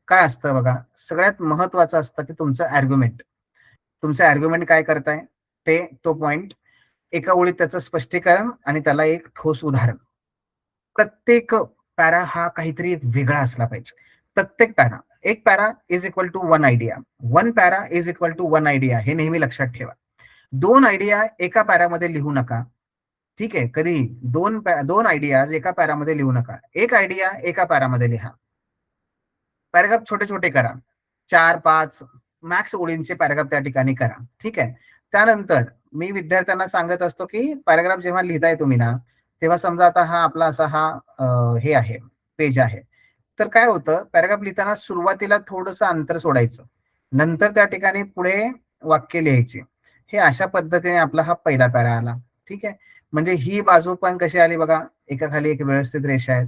काय असतं बघा, सगळ्यात महत्वाचं असतं की तुमचं आर्ग्युमेंट. तुमचं आर्ग्युमेंट काय करताय ते, तो पॉइंट, एका ओळीत त्याचं स्पष्टीकरण आणि त्याला एक ठोस उदाहरण. प्रत्येक पॅरा हा काहीतरी वेगळा असला पाहिजे. प्रत्येक पॅरा, एक para is equal to 1 idea, 1 para is equal to 1 idea, हे नेहमी लक्षात ठेवा. 2 आयडिया एका पॅरामध्ये लिहू नका. ठीक आहे, कधीही 2 आयडियाज एका पॅरामध्ये लिहू नका. एक आयडिया एका पॅरामध्ये लिहा. पॅराग्राफ छोटे छोटे करा, 4, 5, मॅक्स ओळींचे पॅराग्राफ त्या ठिकाणी करा. ठीक आहे. त्यानंतर मी विद्यार्थ्यांना सांगत असतो की पॅराग्राफ जेव्हा लिहिताय तुम्ही ना, तेव्हा समजा आता हा आपला असा हे आहे, पेज आहे. तर काय होतं, पॅराग्राफ लिहिताना सुरुवातीला थोडंसं अंतर सोडायचं. नंतर त्या ठिकाणी पुढे वाक्य लिहायची. हे अशा पद्धतीने आपला हा पहिला पॅरा आला. ठीक आहे. म्हणजे ही बाजू पण कशी आली बघा, एकाखाली एक व्यवस्थित रेषा आहेत.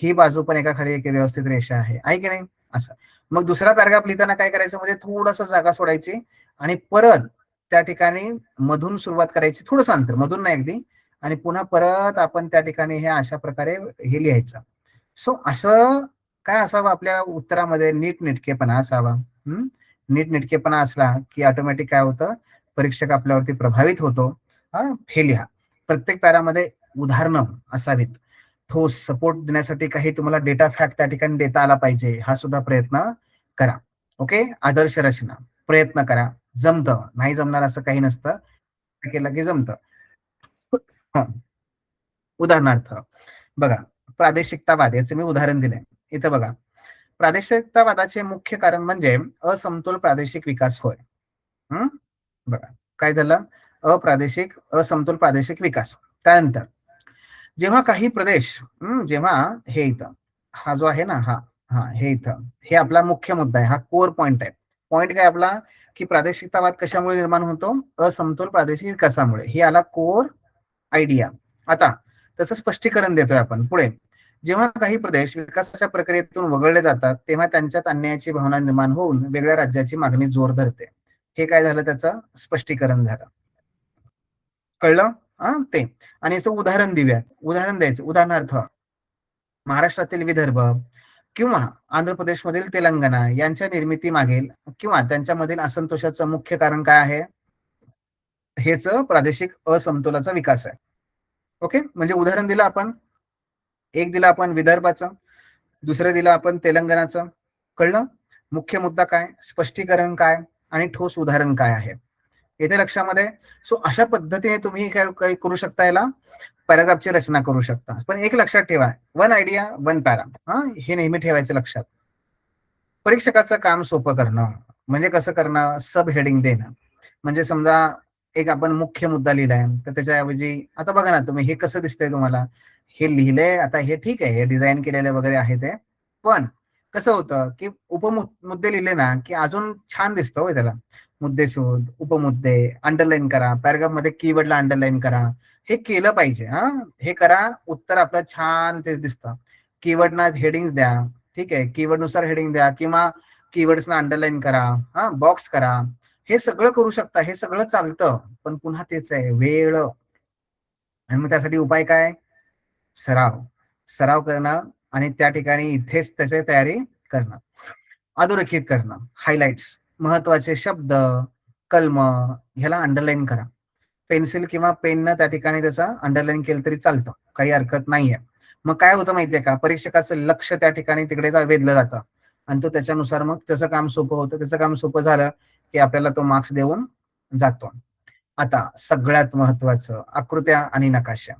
ही बाजू पण एकाखाली एक व्यवस्थित रेषा आहे की नाही? असं. मग दुसरा पॅराग्राफ लिहिताना काय करायचं, म्हणजे थोडंसं जागा सोडायची आणि परत त्या ठिकाणी मधून सुरुवात करायची, थोडंसं अंतर, मधून नाही अगदी, आणि पुन्हा परत आपण त्या ठिकाणी हे अशा प्रकारे हे लिहायचं. सो असं काय असावं आपल्या उत्तरामध्ये, नीटनेटकेपणा असावा. नीटनेटकेपणा असला की ऑटोमॅटिक काय होतं, परीक्षक आपल्यावरती प्रभावित होतो. हे लिहा. प्रत्येक पॅरामध्ये उदाहरणं असावीत. ठोस सपोर्ट देण्यासाठी काही तुम्हाला डेटा फॅक्ट त्या ठिकाणी देता आला पाहिजे, हा सुद्धा प्रयत्न करा. ओके. आदर्श रचना प्रयत्न करा. जमतं, नाही जमणार असं काही नसतं, केलं की जमतं. उदाहरणार्थ बघा, प्रादेशिकतावाद याचं मी उदाहरण दिलंय. इथं बघा, प्रादेशिकतावादाचे मुख्य कारण म्हणजे असमतोल प्रादेशिक विकास होय. हं? बघा, काय झालं, असमतोल प्रादेशिक विकास. त्यानंतर जेव्हा काही प्रदेश, जेव्हा हे इथं, हा जो आहे ना, हा हा हे इथं, हे आपला मुख्य मुद्दा आहे, हा कोर पॉइंट आहे. पॉइंट काय आपला, की प्रादेशिकतावाद कशामुळे निर्माण होतो, असमतोल प्रादेशिक विकासामुळे. हे आला कोर आयडिया. आता त्याचं स्पष्टीकरण देतोय आपण पुढे. जेव्हा काही प्रदेश विकासाच्या प्रक्रियेतून वगळले जातात, तेव्हा त्यांच्यात अन्यायाची भावना निर्माण होऊन वेगळ्या राज्याची मागणी जोर धरते. हे काय झालं, त्याचं स्पष्टीकरण झालं. कळलं? ते. आणि याचं उदाहरण देऊयात. उदाहरण द्यायचं. उदाहरणार्थ महाराष्ट्रातील विदर्भ किंवा आंध्र प्रदेशमधील तेलंगणा यांच्या निर्मिती मागील किंवा त्यांच्यामधील असंतोषाचं मुख्य कारण काय आहे? हेच प्रादेशिक असमतोलाचा विकास आहे. ओके. म्हणजे उदाहरण दिलं आपण, एक दिलं आपण विदर्भाचं, दुसरं दिलं आपण तेलंगणाचं. कळलं? मुख्य मुद्दा काय, स्पष्टीकरण काय, आणि ठोस उदाहरण काय आहे, येते लक्षामध्ये. सो अशा पद्धतीने तुम्ही काय करू शकता, याला पॅराग्राफची रचना करू शकता. पण एक लक्षात ठेवा, वन आयडिया वन पॅरा, हे नेहमी ठेवायचं लक्षात. परीक्षकाचं काम सोपं करणं म्हणजे कसं करणं, सब हेडिंग देणं. म्हणजे समजा एक आपण मुख्य मुद्दा लिहिलाय, तर त्याच्याऐवजी आता बघा ना तुम्ही, हे कसं दिसतंय तुम्हाला, हे लिहिलंय, आता हे ठीक आहे, हे डिझाईन केलेले वगैरे आहे ते, पण कसं होतं की उपमुद्दे लिहिले ना की अजून छान दिसतं हो त्याला. मुद्देसूद, उपमुद्दे अंडरलाईन करा, पॅराग्राफ मध्ये कीवर्डला अंडरलाईन करा. हे केलं पाहिजे. हे करा, उत्तर आपलं छान तेच दिसतं. कीवर्डना हेडिंग द्या. ठीक आहे, कीवर्ड नुसार हेडिंग द्या किंवा कीवर्ड्सना अंडरलाईन करा, बॉक्स करा. हे सगळं करू शकता, हे सगळं चालतं, पण पुन्हा तेच आहे, वेळ. आणि मग त्यासाठी उपाय काय, सराव. सराव करणं आणि त्या ठिकाणी इथेच त्याची तयारी करणं. अधोरेखित करणं, हायलाइट्स, महत्वाचे शब्द, कलम, ह्याला अंडरलाईन करा. पेन्सिल किंवा पेननं त्या ठिकाणी त्याचा अंडरलाईन केलं तरी चालतं, काही हरकत नाहीये. मग काय होतं माहितीये का, परीक्षकाचं लक्ष त्या ठिकाणी तिकडे वेधलं जातं आणि तो त्याच्यानुसार मग त्याचं काम सोपं होतं. त्याचं काम सोपं झालं की आपल्याला तो मार्क्स देऊन जातो. आता सगळ्यात महत्वाचं, आकृत्या आणि नकाशा.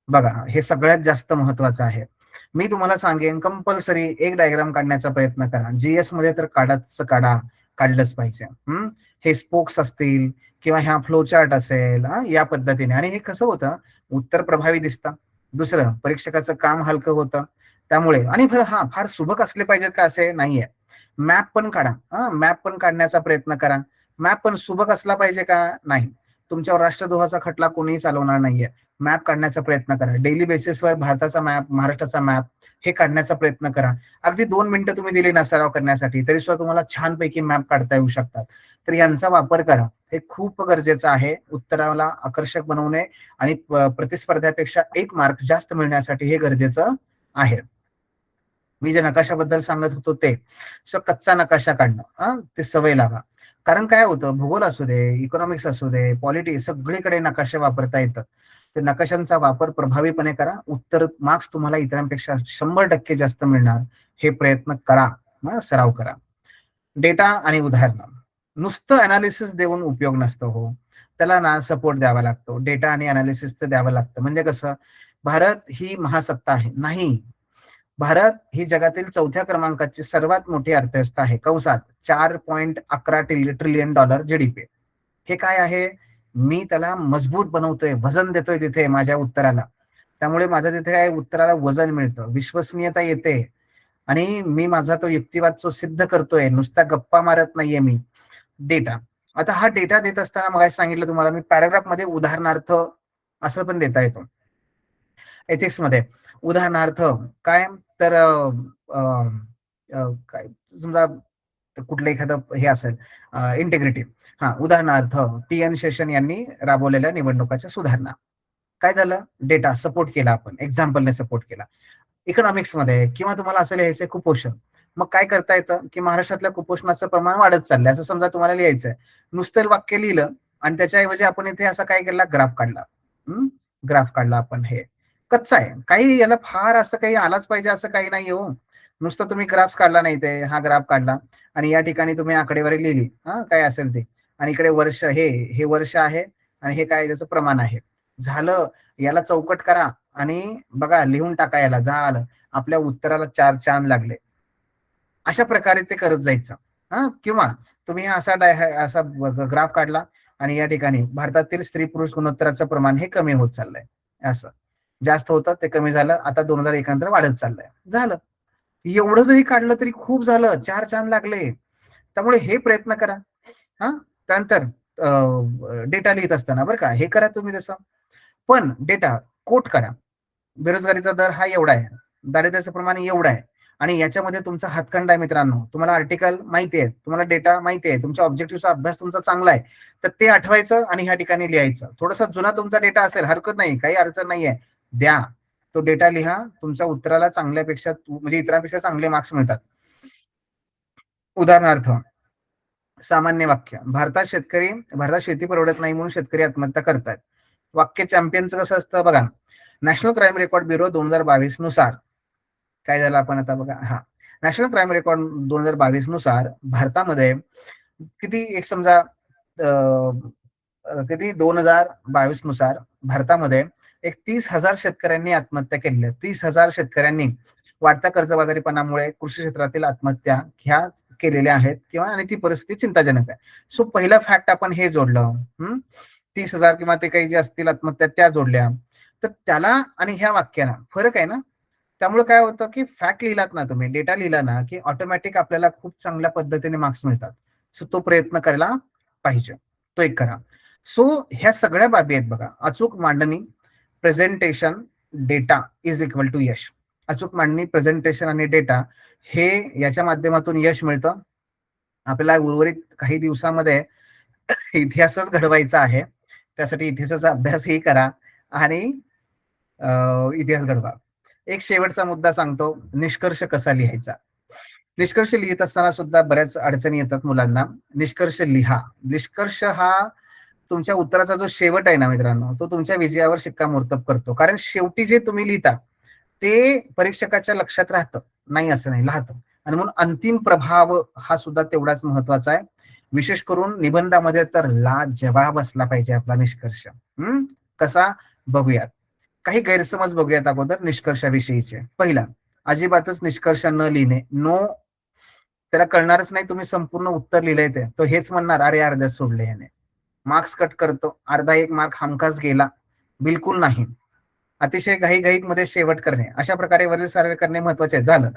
बघा, हे सगळ्यात जास्त महत्वाचं आहे. मी तुम्हाला सांगेन, कंपल्सरी एक डायग्राम काढण्याचा प्रयत्न करा. जीएस मध्ये तर काढलंच पाहिजे. हे स्पोक्स असतील किंवा ह्या फ्लो चार्ट असेल, या पद्धतीने. आणि हे कसं होतं, उत्तर प्रभावी दिसतं. दुसरं, परीक्षकाचं काम हलकं होतं. त्यामुळे आणि फार सुबक असले पाहिजेत का असे नाहीये. मॅप पण काढा. मॅप पण काढण्याचा प्रयत्न करा. मॅप पण सुबक असला पाहिजे का, नाही. तुमच्यावर राष्ट्रद्रोहाचा खटला कोणीही चालवणार नाहीये. मॅप काढण्याचा प्रयत्न करा. डेली बेसिसवर भारताचा मॅप, महाराष्ट्राचा मॅप हे काढण्याचा प्रयत्न करा. अगदी 2 मिनिटं तुम्ही दिली ना सराव करण्यासाठी, तरी सुद्धा तुम्हाला छानपैकी मॅप काढता येऊ शकतात. तर यांचा वापर करा. हे खूप गरजेचं आहे उत्तराला आकर्षक बनवणे आणि प्रतिस्पर्ध्यापेक्षा 1 मार्क जास्त मिळण्यासाठी हे गरजेचं आहे. मी जे नकाशाबद्दल सांगत होतो ते कच्चा नकाशा काढणं, ते सवय लावा. कारण काय होतं, भूगोल असू दे, इकॉनॉमिक्स असू दे, पॉलिटी, सगळीकडे नकाशे वापरता येतं. ते नकाशांचा वापर प्रभावीपणे करा. उत्तर मार्क्स तुम्हाला इतरांपेक्षा 100% जास्त मिळणार. हे प्रयत्न करा, सराव करा. डेटा आणि उदाहरणं. नुसतं अनालिसिस देऊन उपयोग नसतो हो. त्याला ना सपोर्ट द्यावा लागतो. डेटा आणि अनालिसिसचं द्यावं लागतं. म्हणजे कसं, भारत ही महासत्ता आहे नाही. भारत ही जगातील 4थ्या क्रमांकाची सर्वात मोठी अर्थव्यवस्था आहे, कंसात $4.11 GDP. हे काय आहे? मी त्याला मजबूत बनवतोय, वजन देतोय तिथे माझ्या उत्तराला. त्यामुळे माझं तिथे काय उत्तराला वजन मिळतं, विश्वसनीयता येते आणि मी माझा तो युक्तिवाद जो सिद्ध करतोय, नुसता गप्पा मारत नाहीये मी. डेटा. आता हा डेटा देत असताना मगाशी सांगितलं तुम्हाला मी पॅराग्राफमध्ये उदाहरणार्थ असं पण देता येतो. एथिक्समध्ये उदाहरणार्थ काय तर काय समजा कुठलं एखादं हे असेल इंटिग्रिटी. हा उदाहरणार्थ TN शेषन यांनी राबवलेल्या निवडणुकाच्या सुधारणा. काय झालं? डेटा सपोर्ट केला आपण, एक्झाम्पलने सपोर्ट केला. इकॉनॉमिक्समध्ये किंवा तुम्हाला असं लिहायचंय कुपोषण. मग काय करता येतं की महाराष्ट्रातल्या कुपोषणाचं प्रमाण वाढत चाललंय असं समजा तुम्हाला लिहायचंय. नुसतं वाक्य लिहिलं आणि त्याच्याऐवजी आपण इथे असा काय केला? ग्राफ काढला. ग्राफ काढला आपण. हे कच्चा आहे, काही याला फार असं काही आलाच पाहिजे असं काही नाही हो. नुसतं तुम्ही ग्राफ काढला नाही, ते हा ग्राफ काढला आणि या ठिकाणी तुम्ही आकडेवारी लिहिली, हा काय असेल ते, आणि इकडे वर्ष, हे वर्ष आहे आणि हे काय त्याचं प्रमाण आहे. झालं. याला चौकट करा आणि बघा लिहून टाका, याला झालं. आपल्या उत्तराला 4 चांद लागले. अशा प्रकारे ते करत जायचं. किंवा तुम्ही असा ग्राफ काढला आणि या ठिकाणी भारतातील स्त्री पुरुष गुणोत्तराचं प्रमाण हे कमी होत चाललंय, असं जास्त होतं ते कमी झालं, आता 2001 नंतर वाढत चाललंय. झालं. एवढं जरी काढलं तरी खूप झालं, 4 चांद लागले. त्यामुळे हे प्रयत्न करा. त्यानंतर डेटा लिहित असताना बरं का, हे करा तुम्ही तसं, पण डेटा कोट करा. बेरोजगारीचा दर हा एवढा आहे, दारिद्र्याचं प्रमाण एवढं आहे आणि याच्यामध्ये तुमचा हातखंडा आहे मित्रांनो. तुम्हाला आर्टिकल माहिती आहे, तुम्हाला डेटा माहिती आहे, तुमच्या ऑब्जेक्टिव्हचा अभ्यास तुमचा चांगला आहे, तर ते आठवायचं आणि ह्या ठिकाणी लिहायचं. थोडासा जुना तुमचा डेटा असेल हरकत नाही, काही अडचण नाहीये, द्या तो डेटा लिहा. तुमच्या उत्तराला चांगल्यापेक्षा म्हणजे इतरांपेक्षा चांगले मार्क्स मिळतात. उदाहरणार्थ सामान्य वाक्य, भारतात शेती परवडत नाही म्हणून शेतकरी आत्महत्या करतात. वाक्य चॅम्पियनचं कसं असतं बघा. नॅशनल क्राईम रेकॉर्ड ब्युरो 2022 नुसार काय झालं आपण आता बघा. नॅशनल क्राईम रेकॉर्ड 2022 नुसार भारतामध्ये किती, एक समजा किती 2022 नुसार भारतामध्ये एक 30,000 शेतकऱ्यांनी आत्महत्या केली. 30,000 शेतकऱ्यांनी वाढत्या कर्जबाजारीपणामुळे कृषी क्षेत्रातील आत्महत्या ह्या केलेल्या आहेत किंवा आणि ती परिस्थिती चिंताजनक आहे. सो पहिला फॅक्ट आपण हे जोडलं. 30,000 किंवा ते काही जे असतील आत्महत्या त्या जोडल्या, तर त्याला आणि ह्या वाक्याला फरक आहे ना. त्यामुळे काय होतं की फॅक्ट लिहिलात ना तुम्ही, डेटा लिहिला ना की ऑटोमॅटिक आपल्याला खूप चांगल्या पद्धतीने मार्क्स मिळतात. सो तो प्रयत्न करायला पाहिजे, तो एक करा. सो ह्या सगळ्या बाबी आहेत बघा. अचूक मांडणी, presentation, data is equal to यश. अचूक मांडणी, प्रेझेंटेशन आणि डेटा हे याच्या माध्यमातून यश मिळतं. आपल्याला उर्वरित काही दिवसामध्ये इतिहासच घडवायचा आहे, त्यासाठी इतिहासाचा अभ्यासही करा आणि इतिहास घडवा. एक शेवटचा मुद्दा सांगतो, निष्कर्ष कसा लिहायचा. निष्कर्ष लिहित असताना सुद्धा बऱ्याच अडचणी येतात मुलांना. निष्कर्ष लिहा. निष्कर्ष हा तुमच्या उत्तराचा जो शेवट आहे ना मित्रांनो, तो तुमच्या विजयावर शिक्कामोर्तब करतो. कारण शेवटी जे तुम्ही लिहिता ते परीक्षकाच्या लक्षात राहतं, नाही असं नाही, राहतं. आणि म्हणून अंतिम प्रभाव हा सुद्धा तेवढाच महत्वाचा आहे. विशेष करून निबंधामध्ये तर लाजवाब असला पाहिजे आपला निष्कर्ष. कसा बघूयात. काही गैरसमज बघूयात अगोदर निष्कर्षाविषयीचे. पहिला, अजिबातच निष्कर्ष न लिहिणे. नो, त्याला कळणारच नाही तुम्ही संपूर्ण उत्तर लिहिलंय ते, तो हेच म्हणणार अरे अर्ध्यात सोडले याने, मार्क्स कट करतो, अर्धा 1 मार्क हमखास गेला. बिलकुल नाही. अतिशय घाईघाईत मध्ये शेवट करणे, अशा प्रकारे वरील सर्व करणे महत्वाचे. झालं,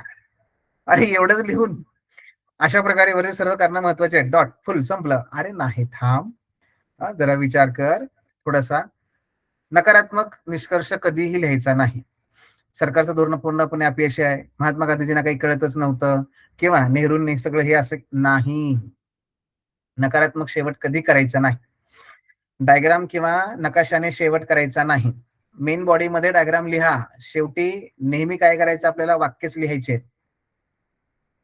अरे एवढंच लिहून अशा प्रकारे वरील सर्व करणं महत्वाचे आहे, डॉट, फुल, संपलं. अरे नाही, थांब, जरा विचार कर थोडासा. नकारात्मक निष्कर्ष कधीही लिहायचा नाही. सरकारचं धोरण पूर्णपणे अपयशी आहे, महात्मा गांधीजींना काही कळतच नव्हतं किंवा नेहरूंनी सगळं हे असं नाही. नकारात्मक शेवट कधी करायचा नाही. डायग्राम किंवा नकाशाने शेवट करायचा नाही. मेन बॉडी मध्ये डायग्राम लिहा, शेवटी नेहमी काय करायचं आपल्याला, वाक्यच लिहायचे.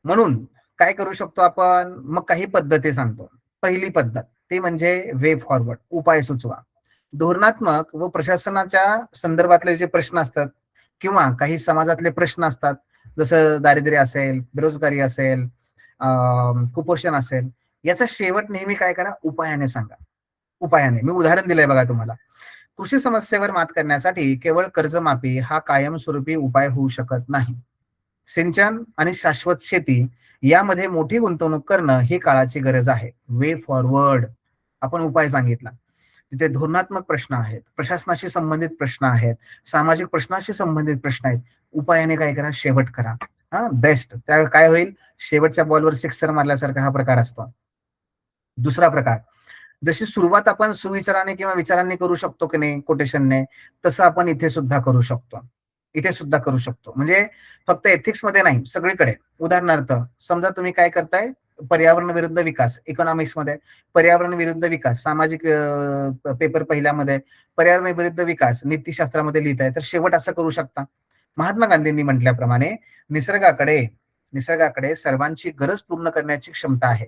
म्हणून काय करू शकतो आपण, मग काही पद्धती सांगतो. पहिली पद्धत ते म्हणजे वे फॉरवर्ड, उपाय सुचवा. धोरणात्मक व प्रशासनाच्या संदर्भातले जे प्रश्न असतात किंवा काही समाजातले प्रश्न असतात, जसं दारिद्र्य असेल, बेरोजगारी असेल, कुपोषण असेल, याचा शेवट नेहमी काय करा, उपायाने सांगा. उपायाने, मी उदाहरण दिलंय बघा तुम्हाला. कृषी समस्येवर मात करण्यासाठी केवळ कर्जमाफी हा कायमस्वरूपी उपाय होऊ शकत नाही. सिंचन आणि शाश्वत शेती यामध्ये मोठी गुंतवणूक करणं ही काळाची गरज आहे. वे फॉरवर्ड आपण उपाय सांगितला. तिथे धोरणात्मक प्रश्न आहेत, प्रशासनाशी संबंधित प्रश्न आहेत, सामाजिक प्रश्नाशी संबंधित प्रश्न आहेत. उपायाने काय करा, शेवट करा. हा बेस्ट. त्या काय होईल, शेवटच्या बॉलवर सिक्सर मारल्यासारखा हा प्रकार असतो. दुसरा प्रकार, जशी सुरुवात आपण सुविचाराने किंवा विचारांनी करू शकतो की नाही कोटेशनने, तसं आपण इथे सुद्धा करू शकतो. इथे सुद्धा करू शकतो. म्हणजे फक्त एथिक्स मध्ये नाही, सगळीकडे. उदाहरणार्थ, समजा तुम्ही काय करताय, पर्यावरण विरुद्ध विकास इकॉनॉमिक्स मध्ये, पर्यावरण विरुद्ध विकास सामाजिक पेपर पहिल्यामध्ये, पर्यावरण विरुद्ध विकास नीतीशास्त्रामध्ये लिहिताय, तर शेवट असं करू शकता. महात्मा गांधींनी म्हटल्याप्रमाणे निसर्गाकडे निसर्गाकडे सर्वांची गरज पूर्ण करण्याची क्षमता आहे,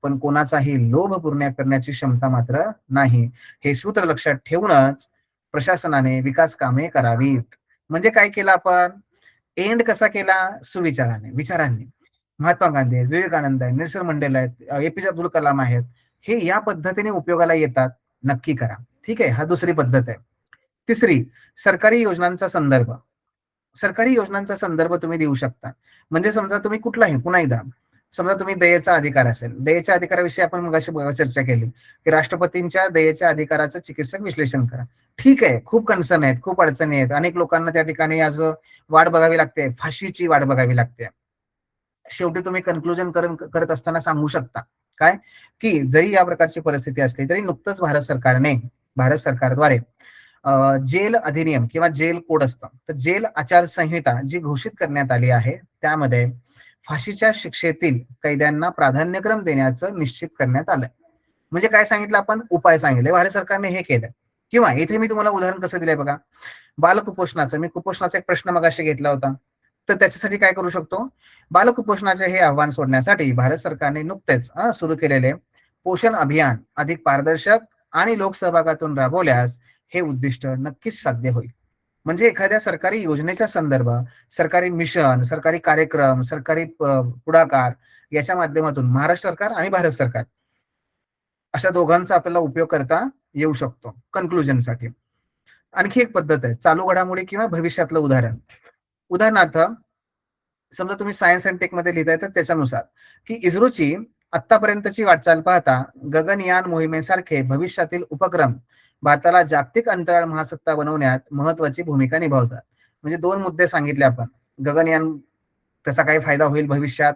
पण कोणाचाही लोभ पूर्ण करण्याची क्षमता मात्र नाही. हे सूत्र लक्षात ठेवूनच प्रशासनाने विकास कामे करावीत. म्हणजे काय केलं आपण, एंड कसा केला, सुविचाराने, विचारांनी. महात्मा गांधी आहेत, विवेकानंद आहेत, नेल्सन मंडेला आहेत, एपीजे अब्दुल कलाम आहेत, हे या पद्धतीने उपयोगाला येतात. नक्की करा. ठीक आहे, हा दुसरी पद्धत आहे. तिसरी, सरकारी योजनांचा संदर्भ. सरकारी योजनांचा संदर्भ तुम्ही देऊ शकता. म्हणजे समजा तुम्ही कुठलाही, पुन्हा एकदा, समजा तुम्ही दयेचा अधिकार असेल, दयेच्या अधिकाराविषयी आपण मगाशी चर्चा केली की राष्ट्रपतींच्या दयेच्या अधिकाराचं चिकित्सक विश्लेषण करा. ठीक आहे, खूप कन्सर्न आहेत, खूप अडचणी आहेत, अनेक लोकांना त्या ठिकाणी आज वाट बघावी लागते, फाशीची वाट बघावी लागते. शेवटी तुम्ही कन्क्लुजन करत असताना सांगू शकता काय, की जरी या प्रकारची परिस्थिती असली तरी नुकतंच भारत सरकारद्वारे जेल अधिनियम किंवा जेल कोड असतं, तर जेल आचारसंहिता जी घोषित करण्यात आली आहे, त्यामध्ये फाशीच्या शिक्षेतील कैद्यांना प्राधान्यक्रम देण्याचं निश्चित करण्यात आलंय. म्हणजे काय सांगितलं आपण, उपाय सांगितले, भारत सरकारने हे केलं. किंवा इथे मी तुम्हाला उदाहरण कसं दिलंय बघा, बालकुपोषणाचं, मी कुपोषणाचा एक प्रश्न मगाशी घेतला होता, तर त्याच्यासाठी काय करू शकतो, बालकुपोषणाचे हे आव्हान सोडण्यासाठी भारत सरकारने नुकतेच सुरू केलेले पोषण अभियान अधिक पारदर्शक आणि लोकसहभागातून राबवल्यास हे उद्दिष्ट नक्कीच साध्य होईल. म्हणजे एखाद्या सरकारी योजनेचा संदर्भ, सरकारी मिशन, सरकारी कार्यक्रम, सरकारी पुढाकार याच्या माध्यमातून महाराष्ट्र सरकार आणि भारत सरकार अशा दोघांचा आपल्याला उपयोग करता येऊ शकतो कन्क्लुजनसाठी. आणखी एक पद्धत आहे, चालू घडामोडी किंवा भविष्यातलं उदाहरण. उदाहरणार्थ, समजा तुम्ही सायन्स अँड टेक मध्ये लिहिताय, तर त्याच्यानुसार की इस्रोची आतापर्यंतची वाटचाल पाहता गगनयान मोहिमेसारखे भविष्यातील उपक्रम भारताला जागतिक अंतराळ महासत्ता बनवण्यात महत्वाची भूमिका निभावतात. म्हणजे दोन मुद्दे सांगितले आपण, गगनयान त्याचा काय फायदा होईल भविष्यात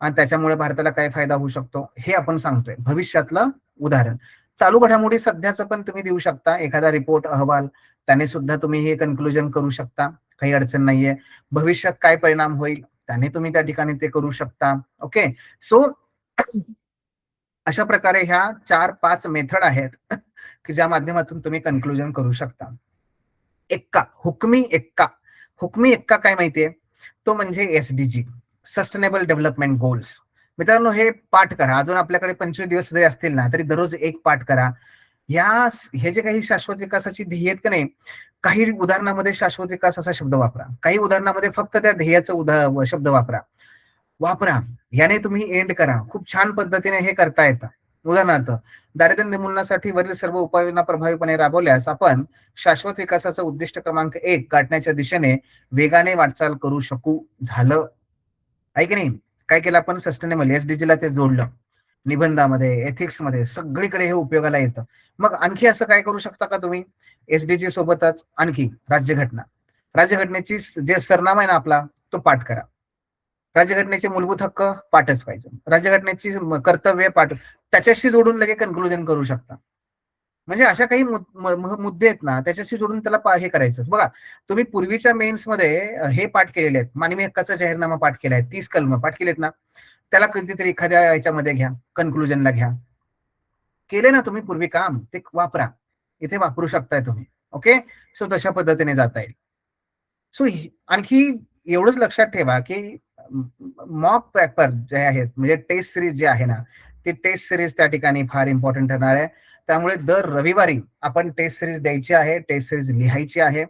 आणि त्याच्यामुळे भारताला काय फायदा होऊ शकतो हे आपण सांगतोय, भविष्यातलं उदाहरण. चालू घडामोडी सध्याचं पण तुम्ही देऊ शकता, एखादा रिपोर्ट, अहवाल, त्याने सुद्धा तुम्ही हे कन्क्लुजन करू शकता, काही अडचण नाहीये. भविष्यात काय परिणाम होईल त्याने तुम्ही त्या ठिकाणी ते करू शकता. ओके, सो अशा प्रकारे ह्या 4-5 मेथड आहेत की ज्या माध्यमातून तुम्ही कन्क्लुजन करू शकता. एक्का, हुकमी एक्का. हुकमी एक्का काय माहितीये, तो म्हणजे एसडीजी, सस्टेनेबल डेव्हलपमेंट गोल्स. मित्रांनो, हे पाठ करा. अजून आपल्याकडे 25 दिवस जरी असतील ना, तरी दररोज एक पाठ करा. हे जे काही शाश्वत विकासाची ध्येय आहेत का नाही, काही उदाहरणामध्ये शाश्वत विकास असा शब्द वापरा, काही उदाहरणामध्ये फक्त त्या ध्येयाचं शब्द वापरा. याने तुम्ही एंड करा. खूप छान पद्धतीने हे करता येतं. उदाहरणार्थ, दारिद्र्य निर्मूलनासाठी वरील सर्व उपाययोजना प्रभावीपणे राबवल्यास आपण शाश्वत विकासाचं उद्दिष्ट क्रमांक 1 गाठण्याच्या दिशेने वेगाने वाटचाल करू शकू. झालं आहे की नाही. काय केलं आपण, सस्टेनेबल एसडीजी ला ते जोडलं, निबंधामध्ये, एथिक्स मध्ये, सगळीकडे हे उपयोगाला येतं. मग आणखी असं काय करू शकता का तुम्ही, एसडीजी सोबतच आणखी राज्यघटना, राज्यघटनेची जे सरनामा आहे ना आपला, तो पाठ करा. राज्यघटनेचे मूलभूत हक्क पाठच पाहिजे, राज्यघटनेची कर्तव्य पाठ, त्याच्याशी जोडून लगे कन्क्लुजन करू शकता. म्हणजे अशा काही मुद्दे आहेत ना, त्याच्याशी जोडून त्याला हे करायचं. बघा, तुम्ही पूर्वीच्या मेन्स मध्ये हे पाठ केलेले आहेत, मानवी हक्काचा जाहीरनामा पाठ केलाय, 30 कलम पाठ केलेत ना, त्याला कधीतरी एखाद्या याच्यामध्ये घ्या, कन्क्लुजनला घ्या. केले ना तुम्ही पूर्वी काम, ते वापरा, इथे वापरू शकताय तुम्ही. ओके, सो तशा पद्धतीने जाता येईल. सो आणखी एवढंच लक्षात ठेवा की मॉक पेपर जे आहेत, म्हणजे टेस्ट सिरीज जे आहे ना, ती टेस्ट सिरीज त्या ठिकाणी फार इम्पॉर्टंट ठरणार आहे. त्यामुळे दर रविवारी आपण टेस्ट सिरीज द्यायची आहे, टेस्ट सिरीज लिहायची आहे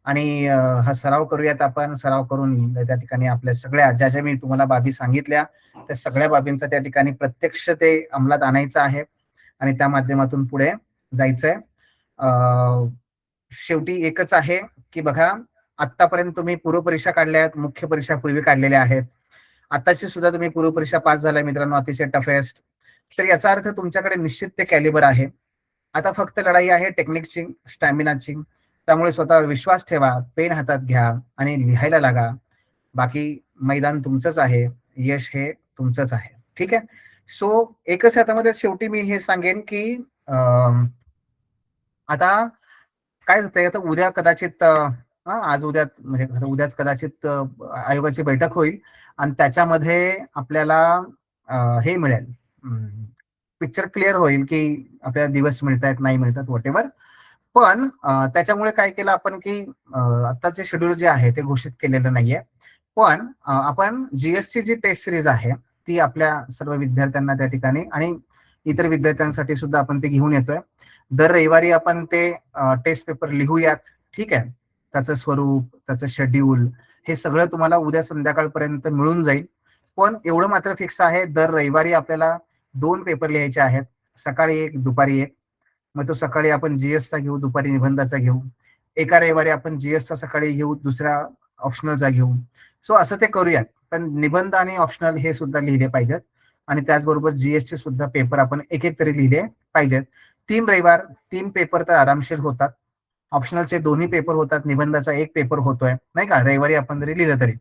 आणि हा सराव करूयात आपण. सराव करून त्या ठिकाणी आपल्या सगळ्या ज्या मी तुम्हाला बाबी सांगितल्या, त्या सगळ्या बाबींचा त्या ठिकाणी प्रत्यक्ष ते अंमलात आणायचं आहे आणि त्या माध्यमातून पुढे जायचंय. शेवटी एकच आहे की बघा, आतापर्यंत तुम्ही पूर्वपरीक्षा काढल्या आहेत, मुख्य परीक्षा पूर्वी काढलेल्या आहेत. आताची सुद्धा तुम्ही पूर्वपरीक्षा पास झालाय मित्रांनो, अतिशय टफेस्ट. तर याचा अर्थ तुमच्याकडे निश्चित ते कॅलिबर आहे. आता फक्त लढाई आहे टेक्निकची, स्टॅमिनाची. त्यामुळे स्वतःवर विश्वास ठेवा, पेन हातात घ्या आणि लिहायला लागा. बाकी मैदान तुमचंच आहे, यश हे तुमचंच आहे. ठीक आहे. सो एकच हातामध्ये शेवटी मी हे सांगेन की आता काय होतंय, आता उद्या कदाचित आज उद्या म्हणजे उद्याच कदाचित आयोगाची बैठक होईल आणि त्याच्यामध्ये आपल्याला हे मिळेल, पिक्चर क्लिअर होईल की आपल्याला दिवस मिळतायत नाही मिळतात वॉटेवर. पण त्याच्यामुळे काय केलं आपण की आताचे शेड्यूल जे आहे ते घोषित केलेलं नाहीये. पण आपण जीएसची जी टेस्ट सिरीज आहे ती आपल्या सर्व विद्यार्थ्यांना त्या ठिकाणी आणि इतर विद्यार्थ्यांसाठी सुद्धा आपण ते घेऊन येतोय. दर रविवारी आपण ते टेस्ट पेपर लिहूयात. ठीक आहे. त्याचं स्वरूप, त्याचं शेड्यूल हे सगळं तुम्हाला उद्या संध्याकाळपर्यंत मिळून जाईल. पण एवढं मात्र फिक्स आहे, दर रविवारी आपल्याला 2 पेपर लिहायचे आहेत, सकाळी एक, दुपारी एक. मग तो सकाळी आपण जीएसचा घेऊ, दुपारी निबंधाचा घेऊ. एका रविवारी आपण जीएसचा सकाळी घेऊ, दुसऱ्या ऑप्शनलचा घेऊ. सो असं ते करूयात. पण निबंध आणि ऑप्शनल हे सुद्धा लिहिले पाहिजेत आणि त्याचबरोबर जीएसचे सुद्धा पेपर आपण एक एक तरी लिहिले पाहिजेत. 3 रविवार, 3 पेपर तर आरामशीर होतात. ऑप्शनलचे 2 पेपर होतात, निबंधाचा 1 पेपर होतोय, नाही का, रविवारी आपण जरी लिहिलं तरी.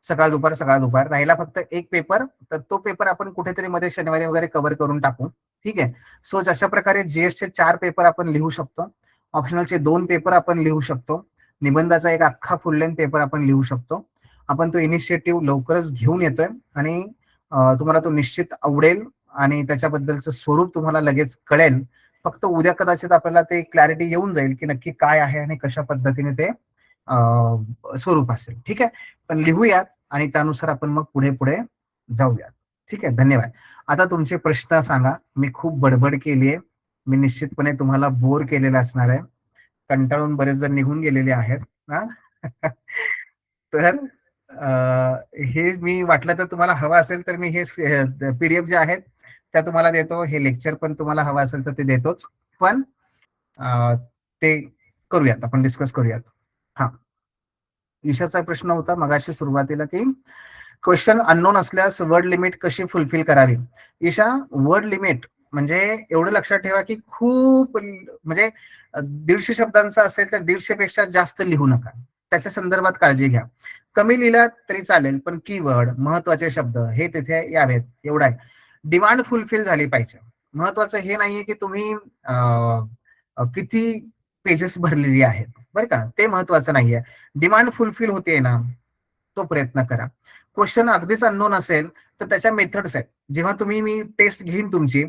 सकाळ दुपार सकाळ दुपार राहिला फक्त 1 पेपर, तर तो पेपर आपण कुठेतरी मध्ये शनिवारी वगैरे कव्हर करून टाकू. ठीक आहे. सो अशा प्रकारे जीएसचे 4 पेपर आपण लिहू शकतो, ऑप्शनलचे 2 पेपर आपण लिहू शकतो, निबंधाचा एक अख्खा फुल लेंथ पेपर आपण लिहू शकतो. आपण तो इनिशिएटिव्ह लवकरच घेऊन येतोय आणि तुम्हाला तो निश्चित आवडेल आणि त्याच्याबद्दलचं स्वरूप तुम्हाला लगेच कळेल. फक्त उद्या कदाचित आपल्याला ते क्लॅरिटी येऊन जाईल की नक्की काय आहे आणि कशा पद्धतीने ते स्वरूप असेल. ठीक आहे. पण लिहूयात आणि त्यानुसार आपण मग पुढे पुढे जाऊयात. ठीक आहे. धन्यवाद. आता तुमचे प्रश्न सांगा. मी खूप बडबड केली आहे. मी निश्चितपणे तुम्हाला बोर केलेलं असणार आहे. कंटाळून बरेच जण निघून गेलेले आहेत. हा. तर हे मी वाटलं तर तुम्हाला हवं असेल तर मी हे पीडीएफ जे आहेत त्या तुम्हाला देतो. हे लेक्चर पण तुम्हाला हवं असेल तर ते देतोच. पण ते करूयात, आपण डिस्कस करूयात. हा. ईशाचा प्रश्न होता मगाशी सुरुवातीला की क्वेश्चन अननोन असल्यास वर्ड लिमिट कशी फुलफिल करावी. ईशा, वर्ड लिमिट म्हणजे एवढं लक्षात ठेवा की खूप म्हणजे 150 शब्दांचा असेल तर 150 पेक्षा जास्त लिहू नका. त्याच्या संदर्भात काळजी घ्या. कमी लिहिला तरी चालेल, पण कीवर्ड, महत्वाचे शब्द हे तिथे यावेत, एवढा आहे. डिमांड फुलफिल झाली पाहिजे. महत्वाचं हे नाहीये की तुम्ही किती पेजेस भरलेली आहेत, बरं का, ते महत्वाचं नाहीये. डिमांड फुलफिल होते ना, तो प्रयत्न करा. क्वेश्चन अगदीच अननोन असेल तर त्याच्या मेथड्स आहेत. जेव्हा तुम्ही मी टेस्ट घेईन तुमची,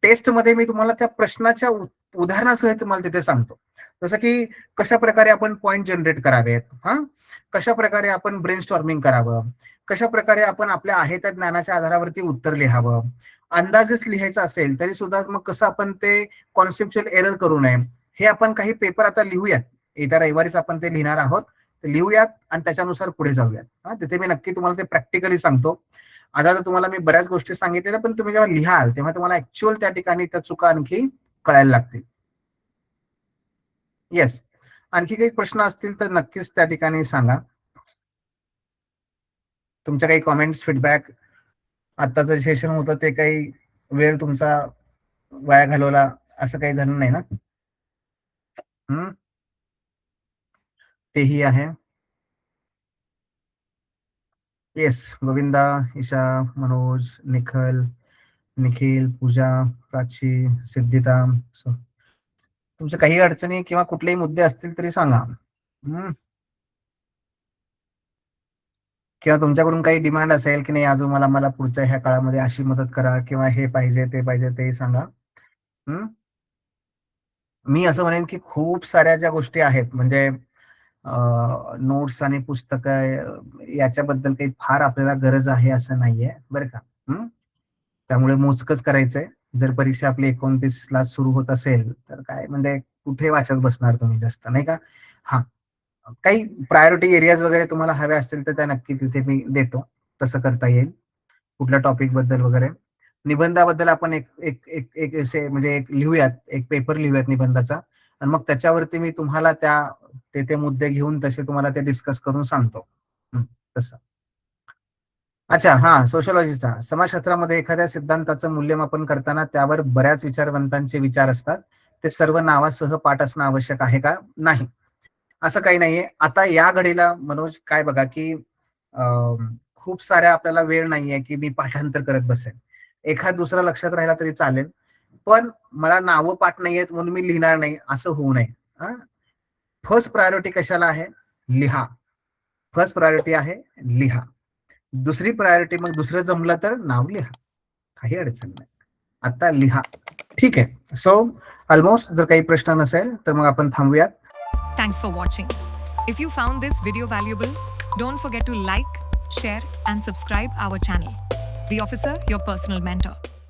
टेस्टमध्ये मी तुम्हाला त्या प्रश्नाच्या उदाहरणासहित तुम्हाला तिथे सांगतो. जसं की कशा प्रकारे आपण पॉइंट जनरेट करावेत, हा, कशा प्रकारे आपण ब्रेन स्टॉर्मिंग करावं, कशा प्रकारे आपण आपल्या आहे त्या ज्ञानाच्या आधारावरती उत्तर लिहावं. अंदाजेच लिहायचं असेल तरी सुद्धा मग कसं आपण ते कॉन्सेप्च्युअल एरर करू नये, हे आपण काही पेपर आता लिहूयात. येत्या रविवारीच आपण ते लिहिणार आहोत. लिहूयात आणि त्याच्यानुसार पुढे जाऊयात. हा, तिथे मी नक्की तुम्हाला ते प्रॅक्टिकली सांगतो. आता तर तुम्हाला मी बऱ्याच गोष्टी सांगितल्या, पण तुम्ही जेव्हा लिहाल तेव्हा तुम्हाला ऍक्च्युअल त्या ठिकाणी त्या चुका आणखी कळायला लागतील. येस. आणखी काही प्रश्न असतील तर नक्कीच त्या ठिकाणी सांगा. तुमच्या काही कॉमेंट्स, फीडबॅक, आत्ताचं सेशन होतं ते काही वेळ तुमचा वाया घालवला असं काही झालं नाही ना? तेही आहे. येस. गोविंदा, ईशा, मनोज, निखिल, पूजा, प्राची, सिद्धिता. तुमच्या काही अडचणी किंवा कुठलेही मुद्दे असतील तरी सांगा. किंवा तुमच्याकडून काही डिमांड असेल की नाही, अजून मला मला पुढच्या ह्या काळामध्ये अशी मदत करा किंवा हे पाहिजे ते पाहिजे तेही सांगा. मी असं म्हणेन की खूप साऱ्या ज्या गोष्टी आहेत म्हणजे नोट्स आणि पुस्तकं याच्याबद्दल काही फार आपल्याला गरज आहे असं नाहीये, बरं का. त्यामुळे मोजकच करायचंय. जर परीक्षा आपली 29ला सुरू होत असेल तर काय म्हणजे कुठे वाचत बसणार तुम्ही जास्त, नाही का. हा, काही प्रायोरिटी एरियाज वगैरे तुम्हाला हव्या असतील तर त्या नक्की तिथे मी देतो, तसं करता येईल. कुठल्या टॉपिक बद्दल वगैरे. निबंधाबद्दल आपण एक एक एक एक असे म्हणजे एक लिहूयात, एक पेपर लिहूयात निबंधाचा आणि मग त्याच्यावरती मी तुम्हाला ते मुद्दे घेऊन तसे तुम्हाला ते डिस्कस करून सांगतो. तसं. अच्छा, हां, सोशिओलॉजीचा. समाजशास्त्रामध्ये एखाद्या सिद्धांताचं मूल्यमापन करताना त्यावर बऱ्याच विचारवंतांचे विचार असतात. ते सर्व नावासह पाठ असणं आवश्यक आहे का? नाही. असं काही नाहीये. आता या घडीला मनोज काय बघा, की अ, खूप साऱ्या आपल्याला वेळ नाहीये, की मी पाठांतर करत बसेन. एखाद दुसरा लक्षात राहिला तरी चालेल. पण मला नावं पाठ नाहीयेत म्हणून मी लिहिणार नाही, असं होऊ नये. हां. फर्स्ट प्रायोरिटी कशाला आहे? लिहा. फर्स्ट प्रायोरिटी आहे लिहा. दुसरी प्रायोरिटी मग दुसरं जमलं तर नाव लिहा. काही अडचण नाही. आता लिहा. ठीक आहे. सो ऑलमोस्ट जर काही प्रश्न नसेल तर मग आपण थांबूयात. Thanks for watching. If you found this video valuable, don't forget to like, share, and subscribe our channel. The Officer, your personal mentor.